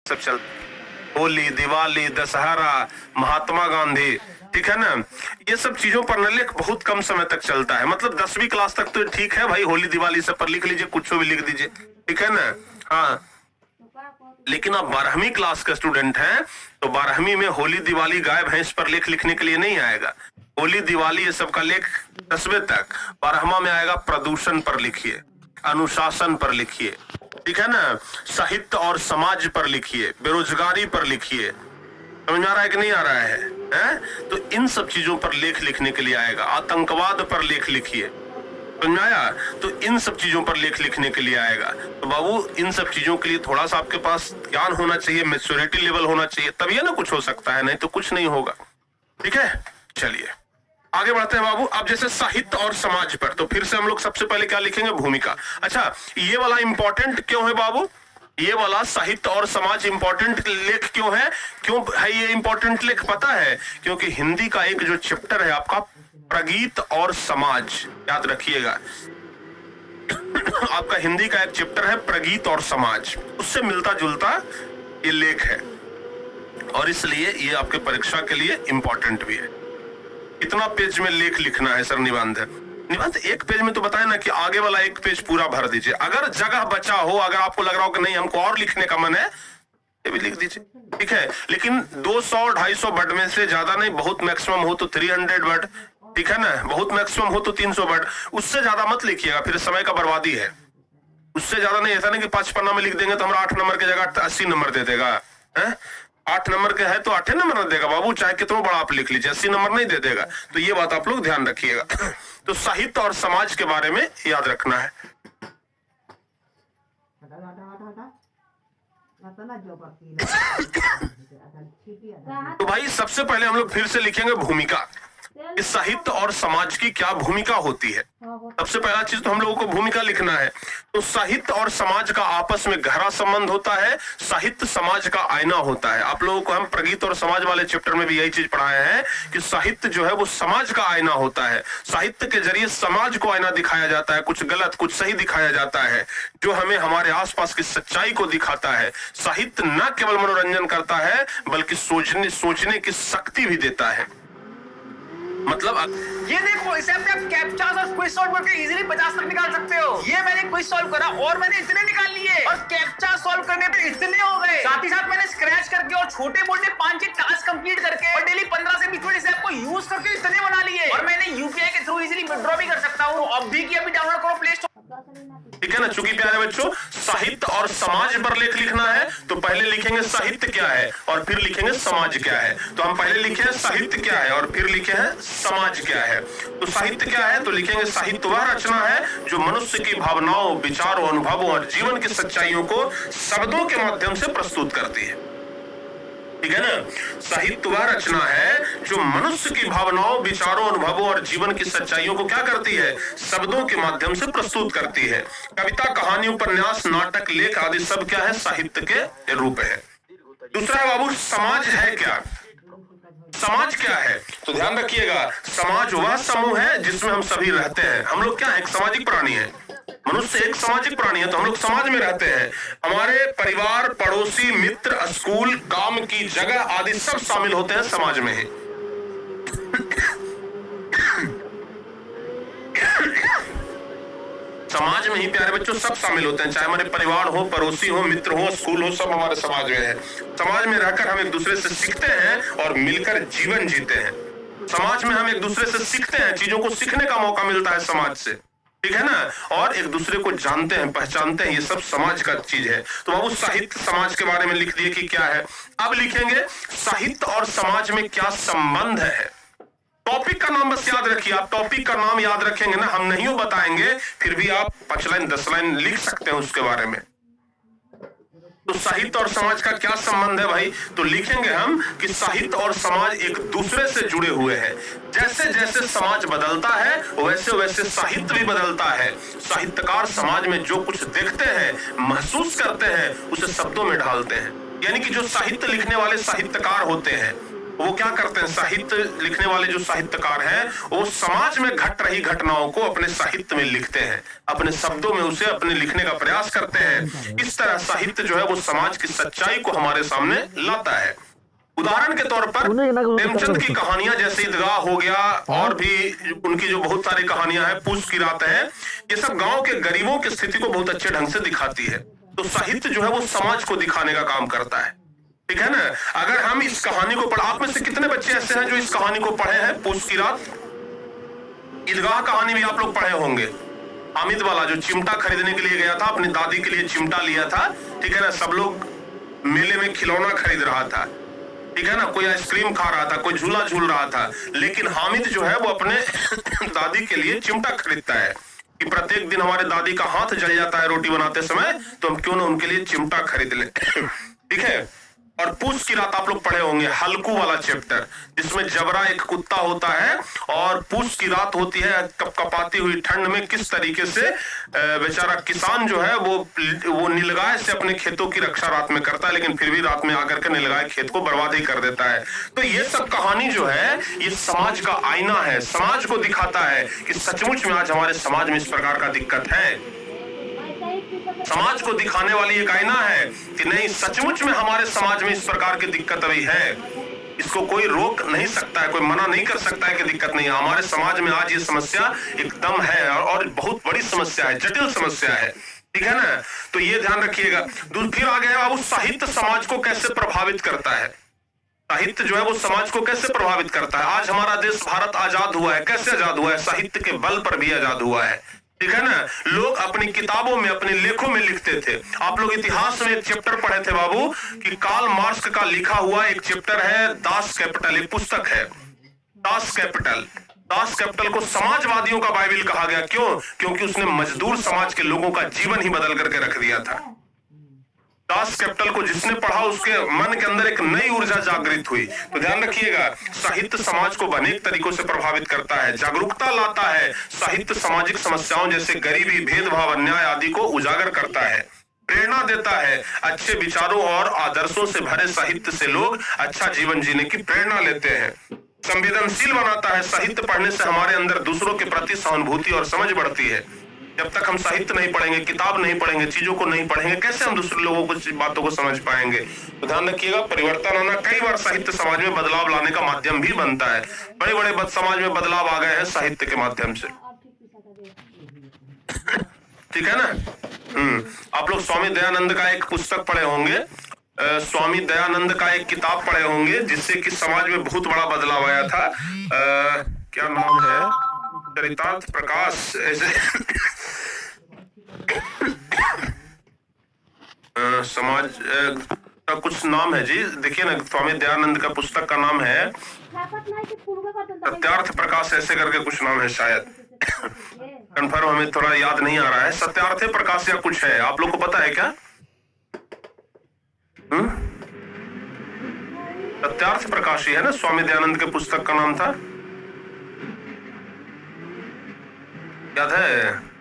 सब चल, होली, दिवाली, दशहरा, महात्मा गांधी, ठीक है ना, ये सब चीजों पर नलेख बहुत कम समय तक चलता है। मतलब 10वीं क्लास तक तो ठीक है भाई, होली दिवाली सब पर लिख लीजिए, कुछ भी लिख दीजिए, ठीक है ना। हाँ, लेकिन आप 12वीं क्लास का स्टूडेंट हैं तो 12वीं में होली दिवाली गाय भैंस पर लेख लिखने के लिए नहीं आएगा। होली दिवाली ये सब का लेख 10वीं तक। 12वां में आएगा प्रदूषण पर लिखिए, अनुशासन पर लिखिए, ठीक है ना, साहित्य और समाज पर लिखिए, बेरोजगारी पर लिखिए। समझ में आ रहा है कि नहीं आ रहा है, हैं? तो इन सब चीजों पर लेख लिखने के लिए आएगा। आतंकवाद पर लेख लिखिए, समझ में आया? तो इन सब चीजों पर लेख लिखने के लिए आएगा। तो बाबू इन सब चीजों के लिए थोड़ा सा आपके पास ज्ञान होना चाहिए, मैच्योरिटी लेवल होना चाहिए, तभी ना कुछ हो सकता है, नहीं तो कुछ नहीं होगा। ठीक है, चलिए आगे बढ़ते हैं बाबू। अब जैसे साहित्य और समाज पर, तो फिर से हम लोग सबसे पहले क्या लिखेंगे? भूमिका। अच्छा, ये वाला इंपॉर्टेंट क्यों है बाबू? ये वाला साहित्य और समाज इंपॉर्टेंट लेख क्यों है? क्यों है ये इंपॉर्टेंट लेख? पता है, क्योंकि हिंदी का एक जो चैप्टर है आपका प्रगीत और समाज, याद रखिएगा आपका हिंदी का एक चैप्टर है प्रगीत और समाज, उससे मिलता जुलता ये लेख है और इसलिए ये आपके परीक्षा के लिए इंपॉर्टेंट भी है। कितना पेज में लेख लिखना है सर? निबंध है, निबंध एक पेज में तो बताए ना कि आगे वाला एक पेज पूरा भर दीजिए। अगर जगह बचा हो, अगर आपको लग रहा हो कि नहीं हमको और लिखने का मन है, ये भी लिख दीजिए, ठीक है। लेकिन 200-250 वर्ड में से ज्यादा नहीं, बहुत मैक्सिमम हो तो 300 वर्ड, ठीक है ना, बहुत मैक्सिमम हो तो 300 वर्ड, उससे ज्यादा मत लिखिएगा, फिर समय का बर्बादी है। उससे ज्यादा नहीं, ऐसा नहीं कि 5 पन्ना में लिख देंगे तो हमारा 8 नंबर की जगह 80 नंबर दे देगा, है? 8 नंबर के है तो 8 नंबर देगा बाबू, चाहे कितना बड़ा आप लिख लीजिए, 80 नंबर नहीं दे देगा। तो ये बात आप लोग ध्यान रखिएगा। तो साहित्य और समाज के बारे में याद रखना है। तो भाई सबसे पहले हम लोग फिर से लिखेंगे भूमिका। इस साहित्य और समाज की क्या भूमिका होती है? सबसे पहला चीज तो हम लोगों को भूमिका लिखना है। तो साहित्य और समाज का आपस में गहरा संबंध होता है, साहित्य समाज का आईना होता है। आप लोगों को हम प्रगीत और समाज वाले चैप्टर में भी यही चीज पढ़ाए हैं कि साहित्य जो है वो समाज का आईना होता है। साहित्य के जरिए समाज को आईना दिखाया जाता है, कुछ गलत कुछ सही दिखाया जाता है, जो हमें हमारे आसपास की सच्चाई को दिखाता है। साहित्य न केवल मनोरंजन करता है बल्कि सोचने की शक्ति भी देता है। मतलब ये देखो, इसे अपने आप कैप्चास और क्विज सॉल्व करके इजीली 50 तक निकाल सकते हो। ये मैंने क्विज सॉल्व करा और मैंने इतने निकाल लिए और कैप्चा सॉल्व करने पे इतने हो गए। साथ ही साथ मैंने स्क्रैच करके और छोटे मोटे 5-6 टास्क कंप्लीट करके और डेली 15 से 20 मिनट इसे आपको यूज करके इतने बना लिए। और मैंने यूपीआई के थ्रू इजीली विड्रॉ भी कर सकता हूँ। अब भी की अभी डाउनलोड करो प्ले स्टोर, ठीक है ना। चूंकि प्यारे बच्चों साहित्य और समाज पर लेख लिखना है तो पहले लिखेंगे साहित्य क्या है और फिर लिखेंगे समाज क्या है। तो हम पहले लिखे हैं साहित्य क्या है और फिर लिखे हैं समाज क्या है। तो साहित्य क्या है तो लिखेंगे साहित्य वह रचना है जो मनुष्य की भावनाओं, विचारों, अनुभवों और जीवन की सच्चाइयों को शब्दों के माध्यम से प्रस्तुत करती है, ठीक है ना। साहित्य वह रचना है जो मनुष्य की भावनाओं, विचारों, अनुभवों और जीवन की सच्चाइयों को क्या करती है? शब्दों के माध्यम से प्रस्तुत करती है। कविता, कहानी, उपन्यास, नाटक, लेख आदि सब क्या है? साहित्य के रूप है। दूसरा है बाबू समाज है क्या? समाज क्या है तो ध्यान रखिएगा, समाज वह समूह है जिसमें हम सभी रहते हैं। हम लोग क्या है? एक सामाजिक प्राणी है। मनुष्य एक सामाजिक प्राणी है तो हम लोग समाज में रहते हैं। हमारे परिवार, पड़ोसी, मित्र, स्कूल, काम की जगह आदि सब शामिल होते हैं समाज में ही। समाज में ही प्यारे बच्चों सब शामिल होते हैं, चाहे हमारे परिवार हो, पड़ोसी हो, मित्र हो, स्कूल हो, सब हमारे समाज में है। समाज में रहकर हम एक दूसरे से सीखते हैं और मिलकर जीवन जीते हैं। समाज में हम एक दूसरे से सीखते हैं, चीजों को सीखने का मौका मिलता है समाज से, ठीक है ना, और एक दूसरे को जानते हैं, पहचानते हैं। ये सब समाज का चीज है। तो बाबू साहित्य समाज के बारे में लिख दिए कि क्या है। अब लिखेंगे साहित्य और समाज में क्या संबंध है। टॉपिक का नाम बस याद रखिए, आप टॉपिक का नाम याद रखेंगे ना, हम नहीं बताएंगे, फिर भी आप 5 लाइन 10 लाइन लिख सकते हैं उसके बारे में। तो साहित्य और समाज का क्या संबंध है भाई? तो लिखेंगे हम कि साहित्य और समाज एक दूसरे से जुड़े हुए हैं। जैसे जैसे समाज बदलता है वैसे वैसे साहित्य भी बदलता है। साहित्यकार समाज में जो कुछ देखते हैं, महसूस करते हैं, उसे शब्दों में ढालते हैं। यानी कि जो साहित्य लिखने वाले साहित्यकार होते हैं वो क्या करते हैं, साहित्य लिखने वाले जो साहित्यकार हैं वो समाज में घट रही घटनाओं को अपने साहित्य में लिखते हैं, अपने शब्दों में उसे अपने लिखने का प्रयास करते हैं। इस तरह साहित्य जो है वो समाज की सच्चाई को हमारे सामने लाता है। उदाहरण के तौर पर प्रेमचंद की कहानियां जैसे ईदगाह हो गया, और भी उनकी जो बहुत सारी कहानियां हैं, पूस की रात है, ये सब गांव के गरीबों की स्थिति को बहुत अच्छे ढंग से दिखाती है। तो साहित्य जो है वो समाज को दिखाने का काम करता है, ठीक है ना। अगर हम इस कहानी को आप में से कितने बच्चे ऐसे हैं जो इस कहानी को पढ़े हैं, पूस की रात? ईदगाह कहानी भी आप लोग पढ़े होंगे। हामिद वाला जो चिमटा खरीदने के लिए गया था, अपनी दादी के लिए चिमटा लिया था, ठीक है ना। सब लोग मेले में खिलौना खरीद रहा था, ठीक है ना, कोई आइसक्रीम खा रहा था, कोई झूला झूल रहा था, लेकिन हामिद जो है वो अपने दादी के लिए चिमटा खरीदता है कि प्रत्येक दिन हमारे दादी का हाथ जल जाता है रोटी बनाते समय, तो हम क्यों ना उनके लिए चिमटा खरीद लें, ठीक है। और पूस की रात आप लोग पढ़े होंगे, हल्कू वाला चैप्टर, जिसमें जबरा एक कुत्ता होता है और पूस की रात होती है, कपकपाती हुई ठंड में किस तरीके से बेचारा किसान जो है वो नीलगाय से अपने खेतों की रक्षा रात में करता है, लेकिन फिर भी रात में आकर के नीलगाय खेत को बर्बाद ही कर देता है। तो ये सब कहानी जो है ये समाज का आईना है, समाज को दिखाता है कि सचमुच में आज हमारे समाज में इस प्रकार का दिक्कत है। समाज को दिखाने वाली एक आईना है कि नहीं, सचमुच में हमारे समाज में इस प्रकार की दिक्कत अभी है। इसको कोई रोक नहीं सकता है, कोई मना नहीं कर सकता है कि दिक्कत नहीं है। हमारे समाज में आज ये समस्या एकदम है और बहुत बड़ी समस्या है, जटिल समस्या है, ठीक है ना। तो ये ध्यान रखिएगा। फिर आ गया अब साहित्य समाज को कैसे प्रभावित करता है। साहित्य जो है वो समाज को कैसे प्रभावित करता है। आज हमारा देश भारत आजाद हुआ है, कैसे आजाद हुआ है? साहित्य के बल पर भी आजाद हुआ है, ठीक है ना। लोग अपनी किताबों में, अपने लेखों में लिखते थे। आप लोग इतिहास में एक चैप्टर पढ़े थे बाबू कि कार्ल मार्क्स का लिखा हुआ एक चैप्टर है दास कैपिटल, एक पुस्तक है दास कैपिटल। दास कैपिटल को समाजवादियों का बाइबिल कहा गया, क्यों? क्योंकि उसने मजदूर समाज के लोगों का जीवन ही बदल करके रख दिया था। दास कैपिटल को जिसने पढ़ा उसके मन के अंदर एक नई ऊर्जा जागृत हुई। तो ध्यान रखिएगा, साहित्य समाज को अनेक तरीकों से प्रभावित करता है, जागरूकता लाता है। साहित्य सामाजिक समस्याओं जैसे गरीबी, भेदभाव, अन्याय आदि को उजागर करता है, प्रेरणा देता है। अच्छे विचारों और आदर्शों से भरे साहित्य से लोग अच्छा जीवन जीने की प्रेरणा लेते हैं। संवेदनशील बनाता है। साहित्य पढ़ने से हमारे अंदर दूसरों के प्रति सहानुभूति और समझ बढ़ती है। जब तक हम साहित्य नहीं पढ़ेंगे, किताब नहीं पढ़ेंगे, चीजों को नहीं पढ़ेंगे, कैसे हम दूसरे लोगों को बातों को समझ पाएंगे। तो ध्यान रखिएगा, परिवर्तन आना कई बार साहित्य समाज में बदलाव लाने का माध्यम भी बनता है। बड़े बड़े समाज में बदलाव आ गए हैं साहित्य के माध्यम से, ठीक है ना। आप लोग स्वामी दयानंद का एक पुस्तक पढ़े होंगे, स्वामी दयानंद का एक किताब पढ़े होंगे जिससे कि समाज में बहुत बड़ा बदलाव आया था। क्या नाम है? चरितार्थ प्रकाश, ऐसे समाज का कुछ नाम है जी, देखिए ना, स्वामी दयानंद का पुस्तक का नाम है सत्यार्थ प्रकाश, ऐसे करके कुछ नाम है शायद, कन्फर्म हमें थोड़ा याद नहीं आ रहा है। सत्यार्थ प्रकाश या कुछ है, आप लोग को पता है क्या? सत्यार्थ प्रकाश ही है ना, स्वामी दयानंद के पुस्तक का नाम था, याद है?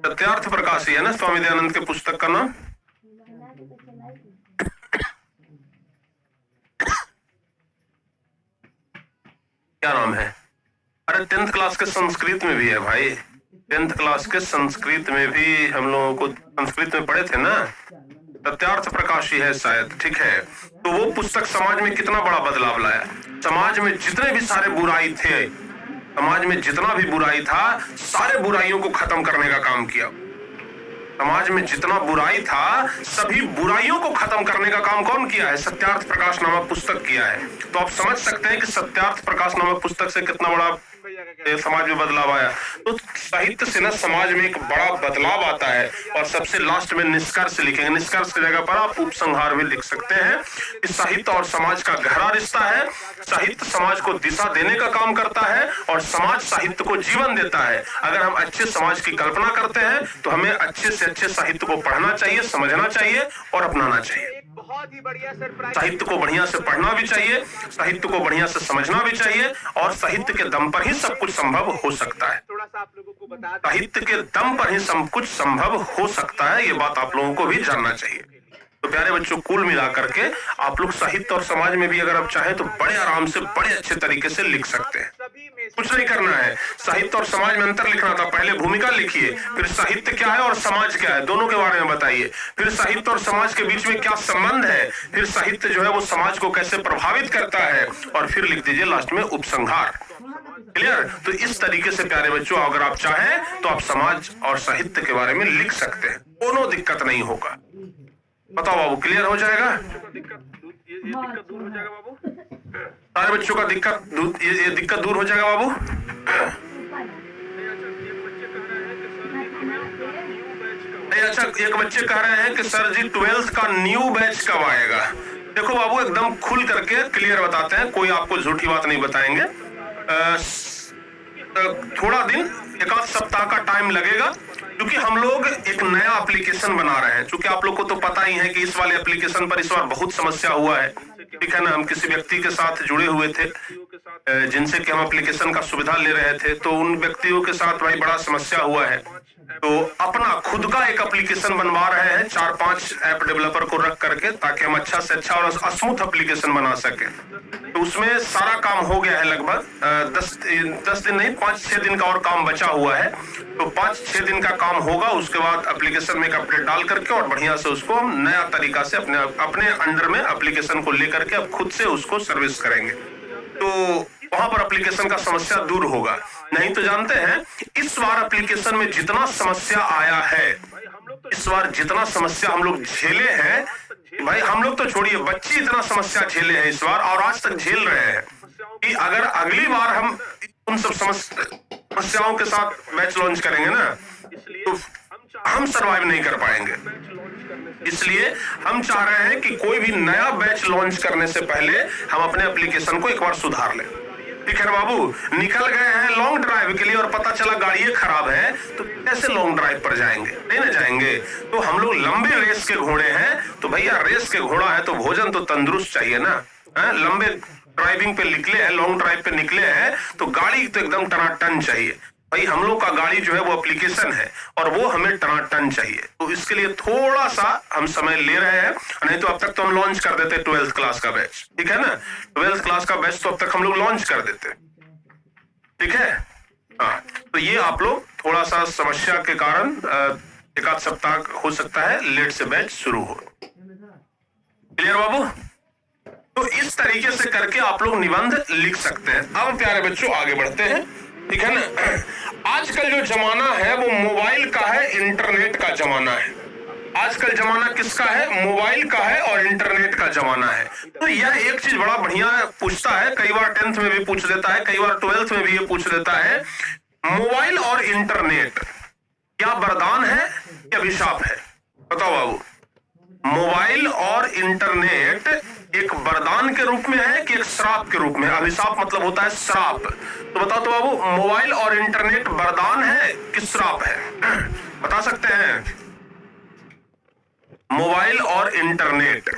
सत्यार्थ प्रकाश ही है ना स्वामी दयानंद के पुस्तक का नाम। क्या नाम है? अरे 10th क्लास के संस्कृत में भी है भाई, 10th क्लास के संस्कृत में भी हम लोगों को संस्कृत में पढ़े थे ना, सत्यार्थ प्रकाश ही है शायद, ठीक है। तो वो पुस्तक समाज में कितना बड़ा बदलाव लाया। समाज में जितने भी सारे बुराई थे, समाज में जितना भी बुराई था, सारे बुराइयों को खत्म करने का काम किया। समाज में जितना बुराई था, सभी बुराइयों को खत्म करने का काम कौन किया है? सत्यार्थ प्रकाश नामक पुस्तक किया है। तो आप समझ सकते हैं कि सत्यार्थ प्रकाश नामक पुस्तक से कितना बड़ा समाज में बदलाव आया। तो साहित्य से ना समाज में एक बड़ा बदलाव आता है। और सबसे लास्ट में निष्कर्ष लिखेंगे, निष्कर्ष की जगह पर आप उपसंहार भी लिख सकते हैं कि साहित्य और समाज का गहरा रिश्ता है। साहित्य समाज को दिशा देने का काम करता है और समाज साहित्य को जीवन देता है। अगर हम अच्छे समाज की कल्पना करते हैं तो हमें अच्छे से अच्छे साहित्य को पढ़ना चाहिए, समझना चाहिए और अपनाना चाहिए। बहुत ही बढ़िया सरप्राइज। साहित्य को बढ़िया से पढ़ना भी चाहिए, साहित्य को बढ़िया से समझना भी चाहिए और साहित्य के दम पर ही सब कुछ संभव हो सकता है। थोड़ा सा आप लोगों को बता साहित्य के दम पर ही सब कुछ संभव हो सकता है, ये बात आप लोगों को भी जानना चाहिए। तो प्यारे बच्चों कुल मिला करके आप लोग साहित्य और समाज में भी अगर आप चाहें तो बड़े आराम से बड़े अच्छे तरीके से लिख सकते हैं। कुछ नहीं करना है, साहित्य और समाज में अंतर लिखना था। पहले भूमिका लिखिए, फिर साहित्य क्या है और समाज क्या है दोनों के बारे में बताइए, फिर साहित्य और समाज के बीच में क्या संबंध है, फिर साहित्य जो है वो समाज को कैसे प्रभावित करता है, और फिर लिख दीजिए लास्ट में उपसंहार। क्लियर? तो इस तरीके से प्यारे बच्चों अगर आप चाहें तो आप समाज और साहित्य के बारे में लिख सकते हैं, कोनो दिक्कत नहीं होगा। बताओ बाबू, क्लियर हो जाएगा? दिक्कत दूर हो जाएगा बाबू, सारे बच्चों का ये दिक्कत दूर हो जाएगा बाबू। अच्छा, एक बच्चे कह रहे हैं कि सर जी 12th का न्यू बैच कब आएगा? देखो बाबू एकदम खुल करके क्लियर बताते हैं, कोई आपको झूठी बात नहीं बताएंगे। थोड़ा दिन, एक आध सप्ताह का टाइम लगेगा, क्योंकि हम लोग एक नया एप्लीकेशन बना रहे हैं। क्योंकि आप लोग को तो पता ही है कि इस वाले एप्लीकेशन पर इस बार बहुत समस्या हुआ है, ठीक है ना। हम किसी व्यक्ति के साथ जुड़े हुए थे जिनसे कि हम एप्लीकेशन का सुविधा ले रहे थे, तो उन व्यक्तियों के साथ भाई बड़ा समस्या हुआ है। तो अपना खुद का एक एप्लीकेशन बनवा रहे हैं 4-5 ऐप डेवलपर को रख करके, ताकि हम अच्छा से अच्छा और स्मूथ एप्लीकेशन बना सके। तो उसमें सारा काम हो गया है, लगभग 10 दिन नहीं 5-6 दिन का और काम बचा हुआ है। तो 5-6 दिन का काम होगा, उसके बाद एप्लीकेशन में एक अपडेट डाल करके और बढ़िया से उसको हम नया तरीका से अपने अंडर में एप्लीकेशन को लेकर के अब खुद से उसको सर्विस करेंगे। तो वहां पर एप्लीकेशन का समस्या दूर होगा। नहीं तो जानते हैं इस बार एप्लीकेशन में जितना समस्या आया है, इस बार जितना समस्या हम लोग झेले हैं, भाई हम लोग तो छोड़िए, बच्चे इतना समस्या झेले हैं इस बार और आज तक झेल रहे हैं कि अगर अगली बार हम उन सब समस्याओं के साथ बैच लॉन्च करेंगे ना, तो हम सरवाइव नहीं कर पाएंगे। इसलिए हम चाह रहे हैं कि कोई भी नया बैच लॉन्च करने से पहले हम अपने एप्लीकेशन को एक बार सुधार लें। ठीक है ना बाबू? निकल गए हैं लॉन्ग ड्राइव के लिए और पता चला गाड़ी खराब है, तो कैसे लॉन्ग ड्राइव पर जाएंगे? नहीं ना जाएंगे। तो हम लोग लंबे रेस के घोड़े हैं, तो भैया रेस के घोड़ा है तो भोजन तो तंदुरुस्त चाहिए ना। लंबे ड्राइविंग पे निकले हैं, लॉन्ग ड्राइव पे निकले हैं, तो गाड़ी तो एकदम टनाटन चाहिए। भाई हम लोग का गाड़ी जो है वो एप्लीकेशन है और वो हमें टनाटन चाहिए। तो इसके लिए थोड़ा सा हम समय ले रहे हैं, नहीं तो अब तक तो हम लॉन्च कर देते 12th क्लास का बैच, ठीक है ना। 12th क्लास का बैच तो अब तक हम लोग लॉन्च कर देते, ठीक है। हाँ, तो ये आप लोग थोड़ा सा समस्या के कारण एक आध सप्ताह हो सकता है लेट से बैच शुरू हो। क्लियर बाबू? तो इस तरीके से करके आप लोग निबंध लिख सकते हैं। अब प्यारे बच्चों आगे बढ़ते हैं, ठीक है ना। आजकल जो जमाना है वो मोबाइल का है, इंटरनेट का जमाना है। आजकल जमाना किसका है? मोबाइल का है और इंटरनेट का जमाना है। तो यह एक चीज बड़ा बढ़िया पूछता है, कई बार 10th में भी पूछ देता है, कई बार 12th में भी ये पूछ देता है, मोबाइल और इंटरनेट क्या वरदान है या अभिशाप है? बताओ बाबू, मोबाइल और इंटरनेट एक वरदान के रूप में है कि एक श्राप के रूप में? अभिशाप मतलब होता है श्राप। तो बताओ तो बाबू, मोबाइल और इंटरनेट वरदान है कि श्राप है? बता सकते हैं? मोबाइल और इंटरनेट।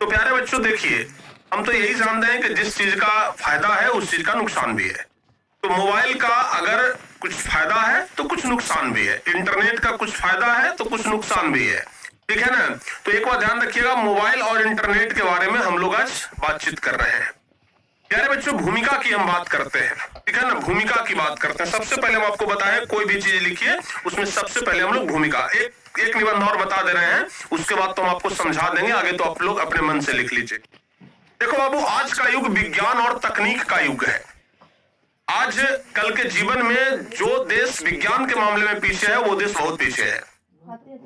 तो प्यारे बच्चों देखिए, हम तो यही जानते हैं कि जिस चीज का फायदा है उस चीज का नुकसान भी है। तो मोबाइल का अगर कुछ फायदा है तो कुछ नुकसान भी है, इंटरनेट का कुछ फायदा है तो कुछ नुकसान भी है, ठीक है ना। तो एक बार ध्यान रखिएगा, मोबाइल और इंटरनेट के बारे में हम लोग आज बातचीत कर रहे हैं। प्यारे बच्चों भूमिका की हम बात करते हैं, ठीक है ना। भूमिका की बात करते हैं। सबसे पहले हम आपको बताएं, कोई भी चीज लिखिए उसमें सबसे पहले हम लोग भूमिका, एक निबंध और बता दे रहे हैं, उसके बाद तो हम आपको समझा देंगे, आगे तो आप लोग अपने मन से लिख लीजिए। देखो बाबू, आज का युग विज्ञान और तकनीक का युग है। आज कल के जीवन में जो देश विज्ञान के मामले में पीछे है वो देश बहुत पीछे है,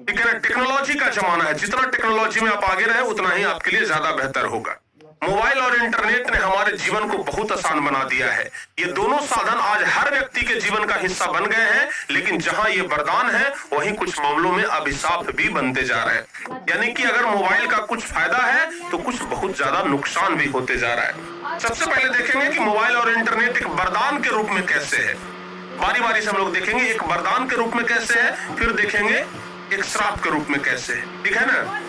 ठीक है ना। टेक्नोलॉजी का जमाना है, जितना टेक्नोलॉजी में आप आगे रहे उतना ही आपके लिए ज्यादा बेहतर होगा। मोबाइल और इंटरनेट ने हमारे जीवन को बहुत आसान बना दिया है। ये दोनों साधन आज हर व्यक्ति के जीवन का हिस्सा बन गए हैं, लेकिन जहां ये वरदान है वहीं कुछ मामलों में अभिशाप भी बनते जा रहे हैं। यानी कि अगर मोबाइल का कुछ फायदा है तो कुछ बहुत ज्यादा नुकसान भी होते जा रहा है। सबसे पहले देखेंगे कि मोबाइल और इंटरनेट एक वरदान के रूप में कैसे है। बारी बारी से हम लोग देखेंगे एक वरदान के रूप में कैसे है, फिर देखेंगे एक श्राप के रूप में कैसे है, ठीक है ना।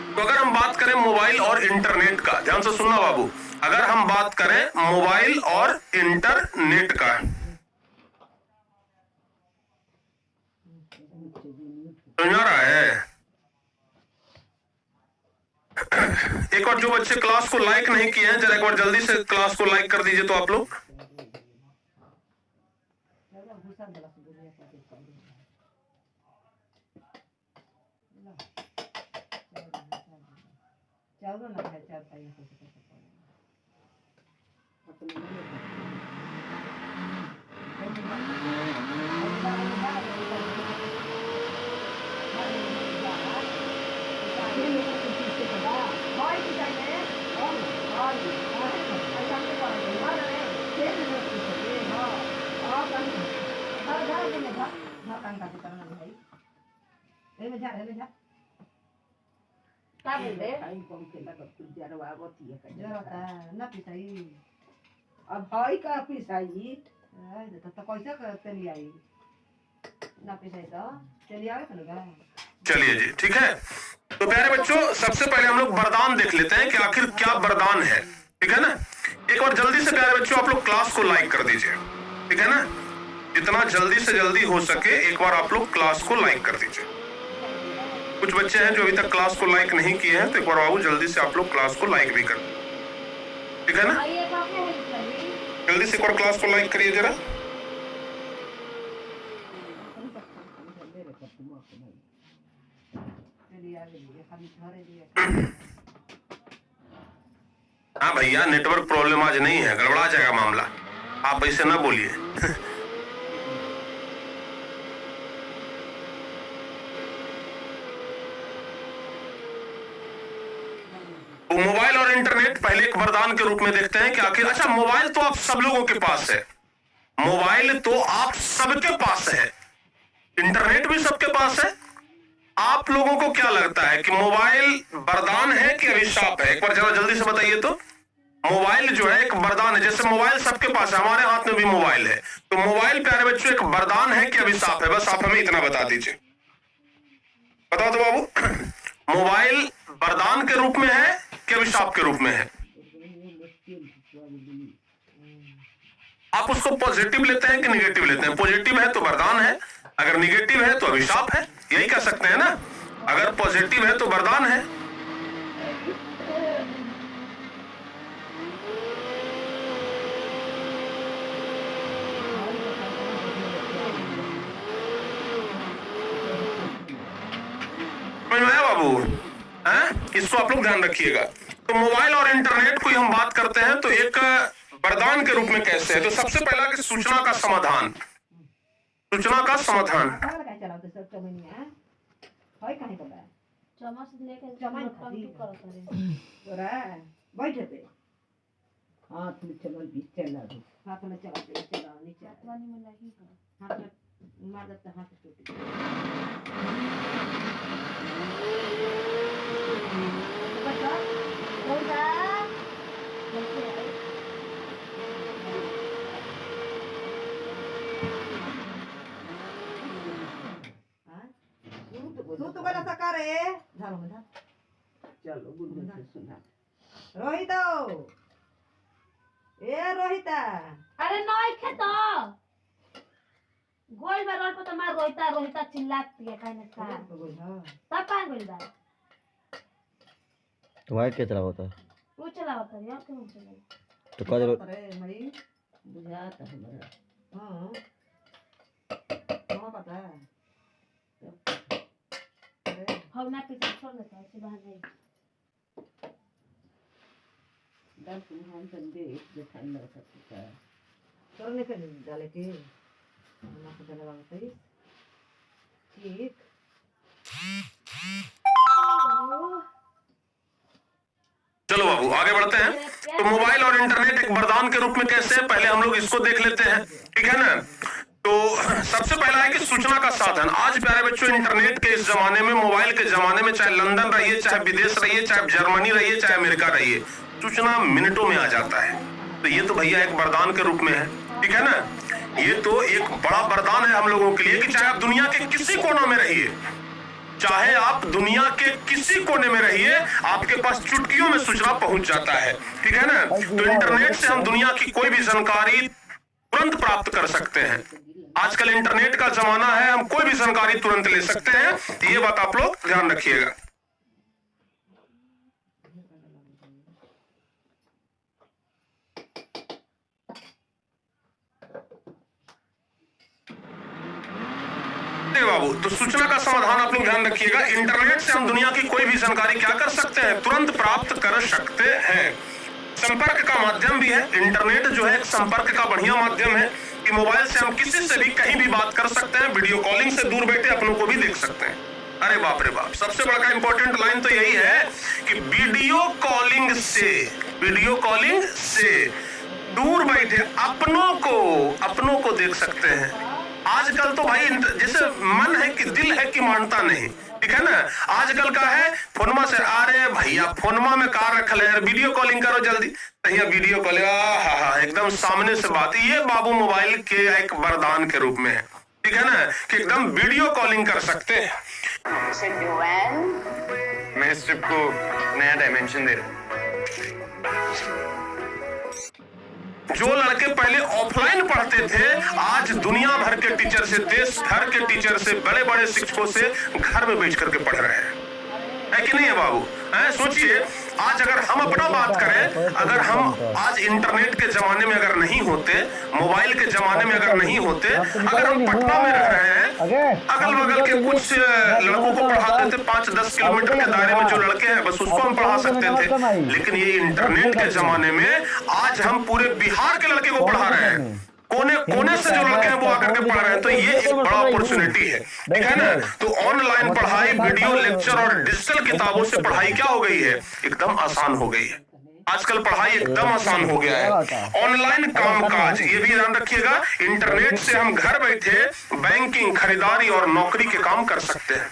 तो अगर हम बात करें मोबाइल और इंटरनेट का, ध्यान से सुनना बाबू, अगर हम बात करें मोबाइल और इंटरनेट का, समझ आ रहा है? और जो बच्चे क्लास को लाइक नहीं किए हैं, जरा एक बार जल्दी से क्लास को लाइक कर दीजिए तो आप लोग। अब भाई का पिसाई तो कैसे करते लिए आई ना पिसाई तो चलिए आवे तो चलिए जी, ठीक है। तो प्यारे बच्चों, सबसे पहले हम लोग वरदान देख लेते हैं कि आखिर क्या वरदान है, ठीक है ना। एक बार जल्दी से प्यारे बच्चों आप लोग क्लास को लाइक कर दीजिए, ठीक है ना। जितना जल्दी से जल्दी हो सके एक बार आप लोग क्लास को लाइक कर दीजिए। कुछ बच्चे हैं जो अभी तक क्लास को लाइक नहीं किए हैं, तो एक बार बाबू जल्दी से आप लोग क्लास को लाइक भी कर, ठीक है ना। जल्दी से एक बार क्लास को लाइक करिए जरा। हाँ भैया, नेटवर्क प्रॉब्लम आज नहीं है, गड़बड़ा जाएगा मामला, आप ऐसे ना बोलिए। तो मोबाइल और इंटरनेट पहले एक वरदान के रूप में देखते हैं कि आखिर, अच्छा मोबाइल तो आप सब लोगों के पास है, मोबाइल तो आप सबके पास है, इंटरनेट भी सबके पास है। आप लोगों को क्या लगता है कि मोबाइल वरदान है कि अभिशाप है? एक बार जरा जल्दी से बताइए तो। मोबाइल जो है एक वरदान है, जैसे मोबाइल सबके पास है, हमारे हाथ में भी मोबाइल है, तो मोबाइल प्यारे बच्चों एक वरदान है कि अभिशाप है? बस आप हमें इतना बता दीजिए, बताओ तो बाबू। मोबाइल वरदान के रूप में है कि अभिशाप के रूप में है? आप उसको पॉजिटिव लेते हैं कि निगेटिव लेते हैं? पॉजिटिव है तो वरदान है, अगर निगेटिव है तो अभिशाप है, यही कह सकते हैं ना। अगर पॉजिटिव है तो वरदान है। समझ में आया बाबू? हैं? इसको आप लोग ध्यान रखिएगा। तो मोबाइल और इंटरनेट को हम बात करते हैं तो एक वरदान के रूप में कैसे है? तो सबसे पहला कि सूचना का समाधान, सूचना का समाधान। बैठे पे हाथ में चलो चला दो, हाथ में चलाते चला नीचे हाथ में मार देते हाथ टूट बच्चा होगा तू तो गला सका रे झालो में धा चलो गुल्लू से सुना। रोहित ए रोहिता अरे नहीं खेतो गोल में रोड पे तो मार रोहिता रोहिता चिल्लाती है कहने का तब पान गोल बा तुम्हारे क्या चला होता तू चला होता है यार क्यों चला तो कद अरे मई बुझाता है मेरा। हां कहां पता है अरे हम ना पीछे छोड़ देता है ऐसे बाहर नहीं दस हम संदे एक जैसा लग सकता है। करने के लिए डाले के ना पता लगा सही ठीक चलो बाबू आगे बढ़ते हैं। तो मोबाइल और इंटरनेट एक वरदान के रूप में कैसे है, पहले हम लोग इसको देख लेते हैं, ठीक है ना। तो सबसे पहला है कि सूचना का साधन। आज प्यारे बच्चों, इंटरनेट के इस जमाने में, मोबाइल के जमाने में, चाहे लंदन रहिए, चाहे विदेश रहिए, चाहे जर्मनी रहिए, चाहे अमेरिका रहिए, सूचना मिनटों में आ जाता है। तो ये तो भैया एक वरदान के रूप में है, ठीक है ना। ये तो एक बड़ा वरदान है हम लोगों के लिए कि चाहे आप दुनिया के किसी कोना में रहिए, चाहे आप दुनिया के किसी कोने में रहिए, आपके पास चुटकियों में सूचना पहुंच जाता है, ठीक है ना। तो इंटरनेट से हम दुनिया की कोई भी जानकारी तुरंत प्राप्त कर सकते हैं। आजकल इंटरनेट का जमाना है, हम कोई भी जानकारी तुरंत ले सकते हैं। ये बात आप लोग ध्यान रखिएगा। बाबू, तो सूचना का समाधान आप लोग ध्यान रखिएगा। इंटरनेट से हम दुनिया की कोई भी जानकारी क्या कर सकते हैं, तुरंत प्राप्त कर सकते हैं। संपर्क का माध्यम भी है। इंटरनेट जो है एक संपर्क का बढ़िया माध्यम है कि मोबाइल से हम किसी से भी कहीं भी बात कर सकते हैं। वीडियो कॉलिंग से दूर बैठे अपनों को भी देख सकते हैं। अरे बाप रे बाप, सबसे बड़ा इंपॉर्टेंट लाइन तो यही है कि वीडियो कॉलिंग से दूर बैठे अपनों को देख सकते हैं। आजकल तो भाई जैसे मन है कि दिल है कि मानता नहीं, ठीक है ना। आजकल का है फोनमा से, अरे भैया फोनमा में कार रखल है, वीडियो कॉलिंग करो जल्दी, भैया वीडियो कॉलिंग, एकदम सामने से बात। ये बाबू मोबाइल के एक वरदान के रूप में है, ठीक है ना, कि एकदम वीडियो कॉलिंग कर सकते हैं। मैं इस ट्रिप को नया डायमेंशन दे रहा हूँ। जो लड़के पहले ऑफलाइन पढ़ते थे, आज दुनिया भर के टीचर से, देश भर के टीचर से, बड़े बड़े शिक्षकों से घर में बैठ करके पढ़ रहे हैं, है कि नहीं है बाबू? सोचिए, आज अगर हम अपना बात करें, अगर हम आज इंटरनेट के जमाने में अगर नहीं होते, मोबाइल के जमाने में अगर नहीं होते, अगर हम पटना में रह रहे हैं, अगल बगल के कुछ लड़कों को पढ़ाते थे, 5-10 किलोमीटर के दायरे में जो लड़के हैं बस उसको हम पढ़ा सकते थे। लेकिन ये इंटरनेट के जमाने में आज हम पूरे बिहार के लड़के को पढ़ा रहे हैं। कोने से जो लड़के हैं वो आकर के पढ़ रहे हैं, तो ये एक बड़ा अपॉर्चुनिटी है, ठीक है ना। तो ऑनलाइन पढ़ाई, वीडियो लेक्चर और डिजिटल किताबों से पढ़ाई क्या हो गई है, एकदम आसान हो गई है। आजकल पढ़ाई एकदम आसान हो गया है। ऑनलाइन कामकाज, ये भी ध्यान रखिएगा, इंटरनेट से हम घर बैठे बैंकिंग, खरीदारी और नौकरी के काम कर सकते हैं।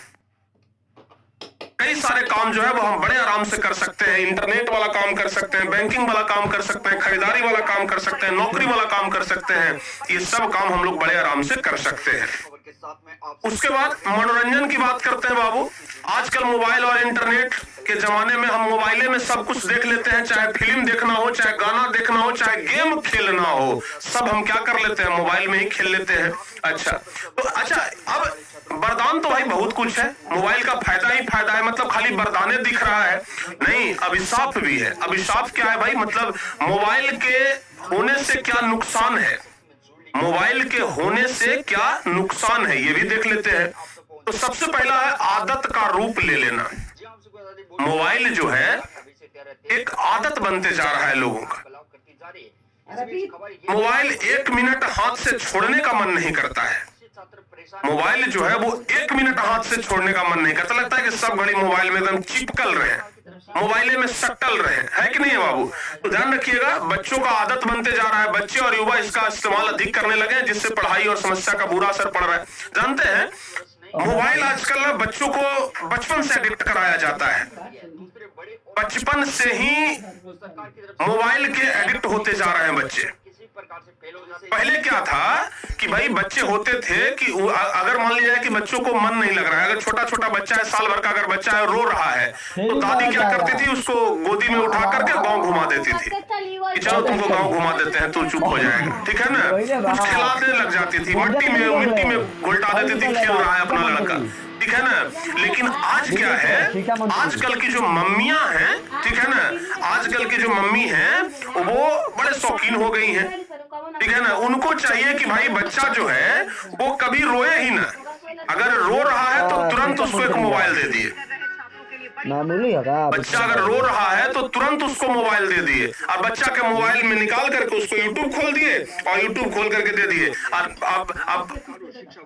कई सारे काम जो है वो हम बड़े आराम से कर सकते हैं। इंटरनेट वाला काम कर सकते हैं, बैंकिंग वाला काम कर सकते हैं, खरीदारी वाला काम कर सकते हैं, नौकरी वाला काम कर सकते हैं। ये सब काम हम लोग बड़े आराम से कर सकते हैं। उसके बाद मनोरंजन की बात करते हैं बाबू। आजकल मोबाइल और इंटरनेट के जमाने में हम मोबाइले में सब कुछ देख लेते हैं, चाहे फिल्म देखना हो, चाहे गाना देखना हो, चाहे गेम खेलना हो, सब हम क्या कर लेते हैं, मोबाइल में ही खेल लेते हैं। अच्छा, अब वरदान तो भाई बहुत कुछ है, मोबाइल का फायदा ही फायदा है, मतलब खाली वरदाने दिख रहा है नहीं, अभिशाप भी है। अभिशाप क्या है भाई, मतलब मोबाइल के होने से क्या नुकसान है, मोबाइल के होने से क्या नुकसान है, ये भी देख लेते हैं। तो सबसे पहला है आदत का रूप ले लेना। मोबाइल जो है एक आदत बनते जा रहा है लोगों का। मोबाइल 1 मिनट हाथ से छोड़ने का मन नहीं करता है। मोबाइल जो है वो 1 मिनट हाथ से छोड़ने का मन नहीं करता, लगता है कि सब घड़ी मोबाइल में एकदम चिपकल रहे, मोबाइल में सटल रहे, है कि नहीं है बाबू? तो ध्यान रखिएगा, बच्चों का आदत बनते जा रहा है, बच्चे और युवा इसका इस्तेमाल अधिक करने लगे हैं, जिससे पढ़ाई और समस्या का बुरा असर पड़ रहा है। जानते हैं मोबाइल आजकल बच्चों को बचपन से एडिक्ट कराया जाता है, बचपन से ही मोबाइल के एडिक्ट होते जा रहे हैं बच्चे। पहले क्या था कि भाई बच्चे होते थे कि अगर मान लिया जाए कि बच्चों को मन नहीं लग रहा है, अगर छोटा छोटा बच्चा है, साल भर का अगर बच्चा है, रो रहा है, तो दादी क्या करती थी, उसको गोदी में उठा करके गांव घुमा देती थी कि चलो तुमको गांव घुमा देते हैं, तो चुप हो जाएगा, ठीक है ना। कुछ खिलाने लग जाती थी, मिट्टी में घुलटा देती थी, खेल रहा है अपना लड़का, ठीक है ना। लेकिन आज क्या है, आजकल की जो मम्मियां हैं, ठीक है ना, आजकल की जो मम्मी हैं वो बड़े शौकीन हो गई हैं, ठीक है ना। उनको चाहिए कि भाई बच्चा जो है वो कभी रोए ही ना, अगर रो रहा है तो तुरंत उसको एक मोबाइल दे दिए। बच्चा अगर रो रहा है तो तुरंत उसको मोबाइल दे दिए, और बच्चा के मोबाइल में निकाल करके उसको यूट्यूब खोल दिए और यूट्यूब खोल करके दे दिए।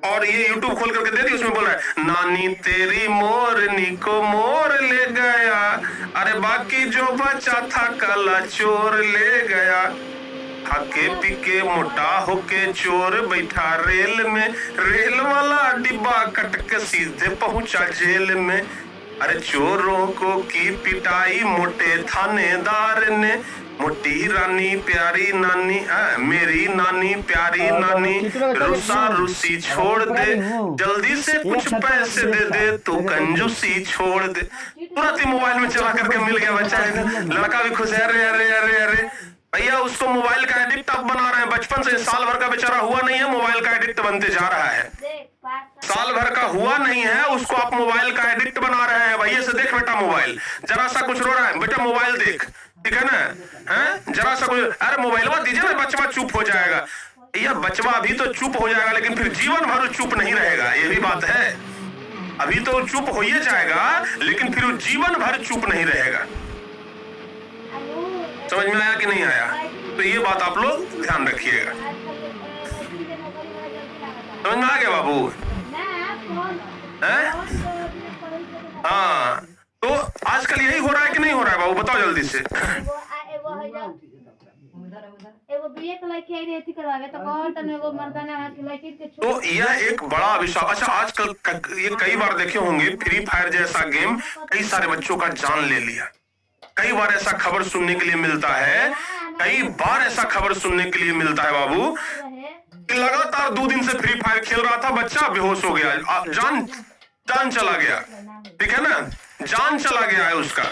और ये यूट्यूब खोल करके दे दिए, उसमें बोल रहा है नानी तेरी मोरनी को मोर ले गया, अरे बाकी जो बचा था कला चोर ले गया, खाके पीके मोटा होके चोर बैठा रेल में, रेल वाला डिब्बा कट के सीधे पहुंचा जेल में, अरे चोरों को की पिटाई मोटे थानेदार ने, मोटी रानी प्यारी नानी, मेरी नानी प्यारी नानी, रुसा रुसी छोड़ दे, जल्दी से कुछ पैसे दे दे, तो कंजूसी छोड़ दे। तुरंत ही मोबाइल में चला करके मिल गया बच्चा, लड़का भी खुश है, अरे अरे अरे अरे भैया उसको मोबाइल का एडिक्ट आप बना रहे हैं। बचपन से साल भर का बेचारा हुआ नहीं है, मोबाइल का एडिक्ट बनते जा रहा है, साल भर का हुआ नहीं है, उसको आप मोबाइल का एडिक्ट बना रहे हैं। भैया से देख बेटा मोबाइल, जरा सा कुछ रो रहा है बेटा मोबाइल देख, ठीक है ना, हैं जरा सा कुछ, अरे मोबाइल दीजिए ना, बच्चा चुप हो जाएगा। यह बचवा अभी तो चुप हो जाएगा, लेकिन फिर जीवन भर चुप नहीं रहेगा, ये भी बात है। अभी तो चुप हो ही जाएगा, लेकिन फिर वो जीवन भर चुप नहीं रहेगा। समझ में आया कि नहीं आया? तो ये बात आप लोग ध्यान रखिएगा। समझ में आ गया बाबू? हाँ, तो आजकल यही हो रहा है कि नहीं हो रहा है बाबू? बताओ जल्दी से। एगो बीए के लड़की आई रहती करवावे तो कहत न एगो मर्दाना हाथ के लड़की के तो यह एक बड़ा अभिशाप। अच्छा, आजकल ये कई बार देखे होंगे, फ्री फायर जैसा गेम कई सारे बच्चों का जान ले लिया। कई बार ऐसा खबर सुनने के लिए मिलता है, कई बार ऐसा खबर सुनने के लिए मिलता है बाबू कि लगातार 2 दिन से फ्री फायर खेल रहा था, बच्चा बेहोश हो गया, जान चला गया। ठीक है ना, जान चला गया है उसका।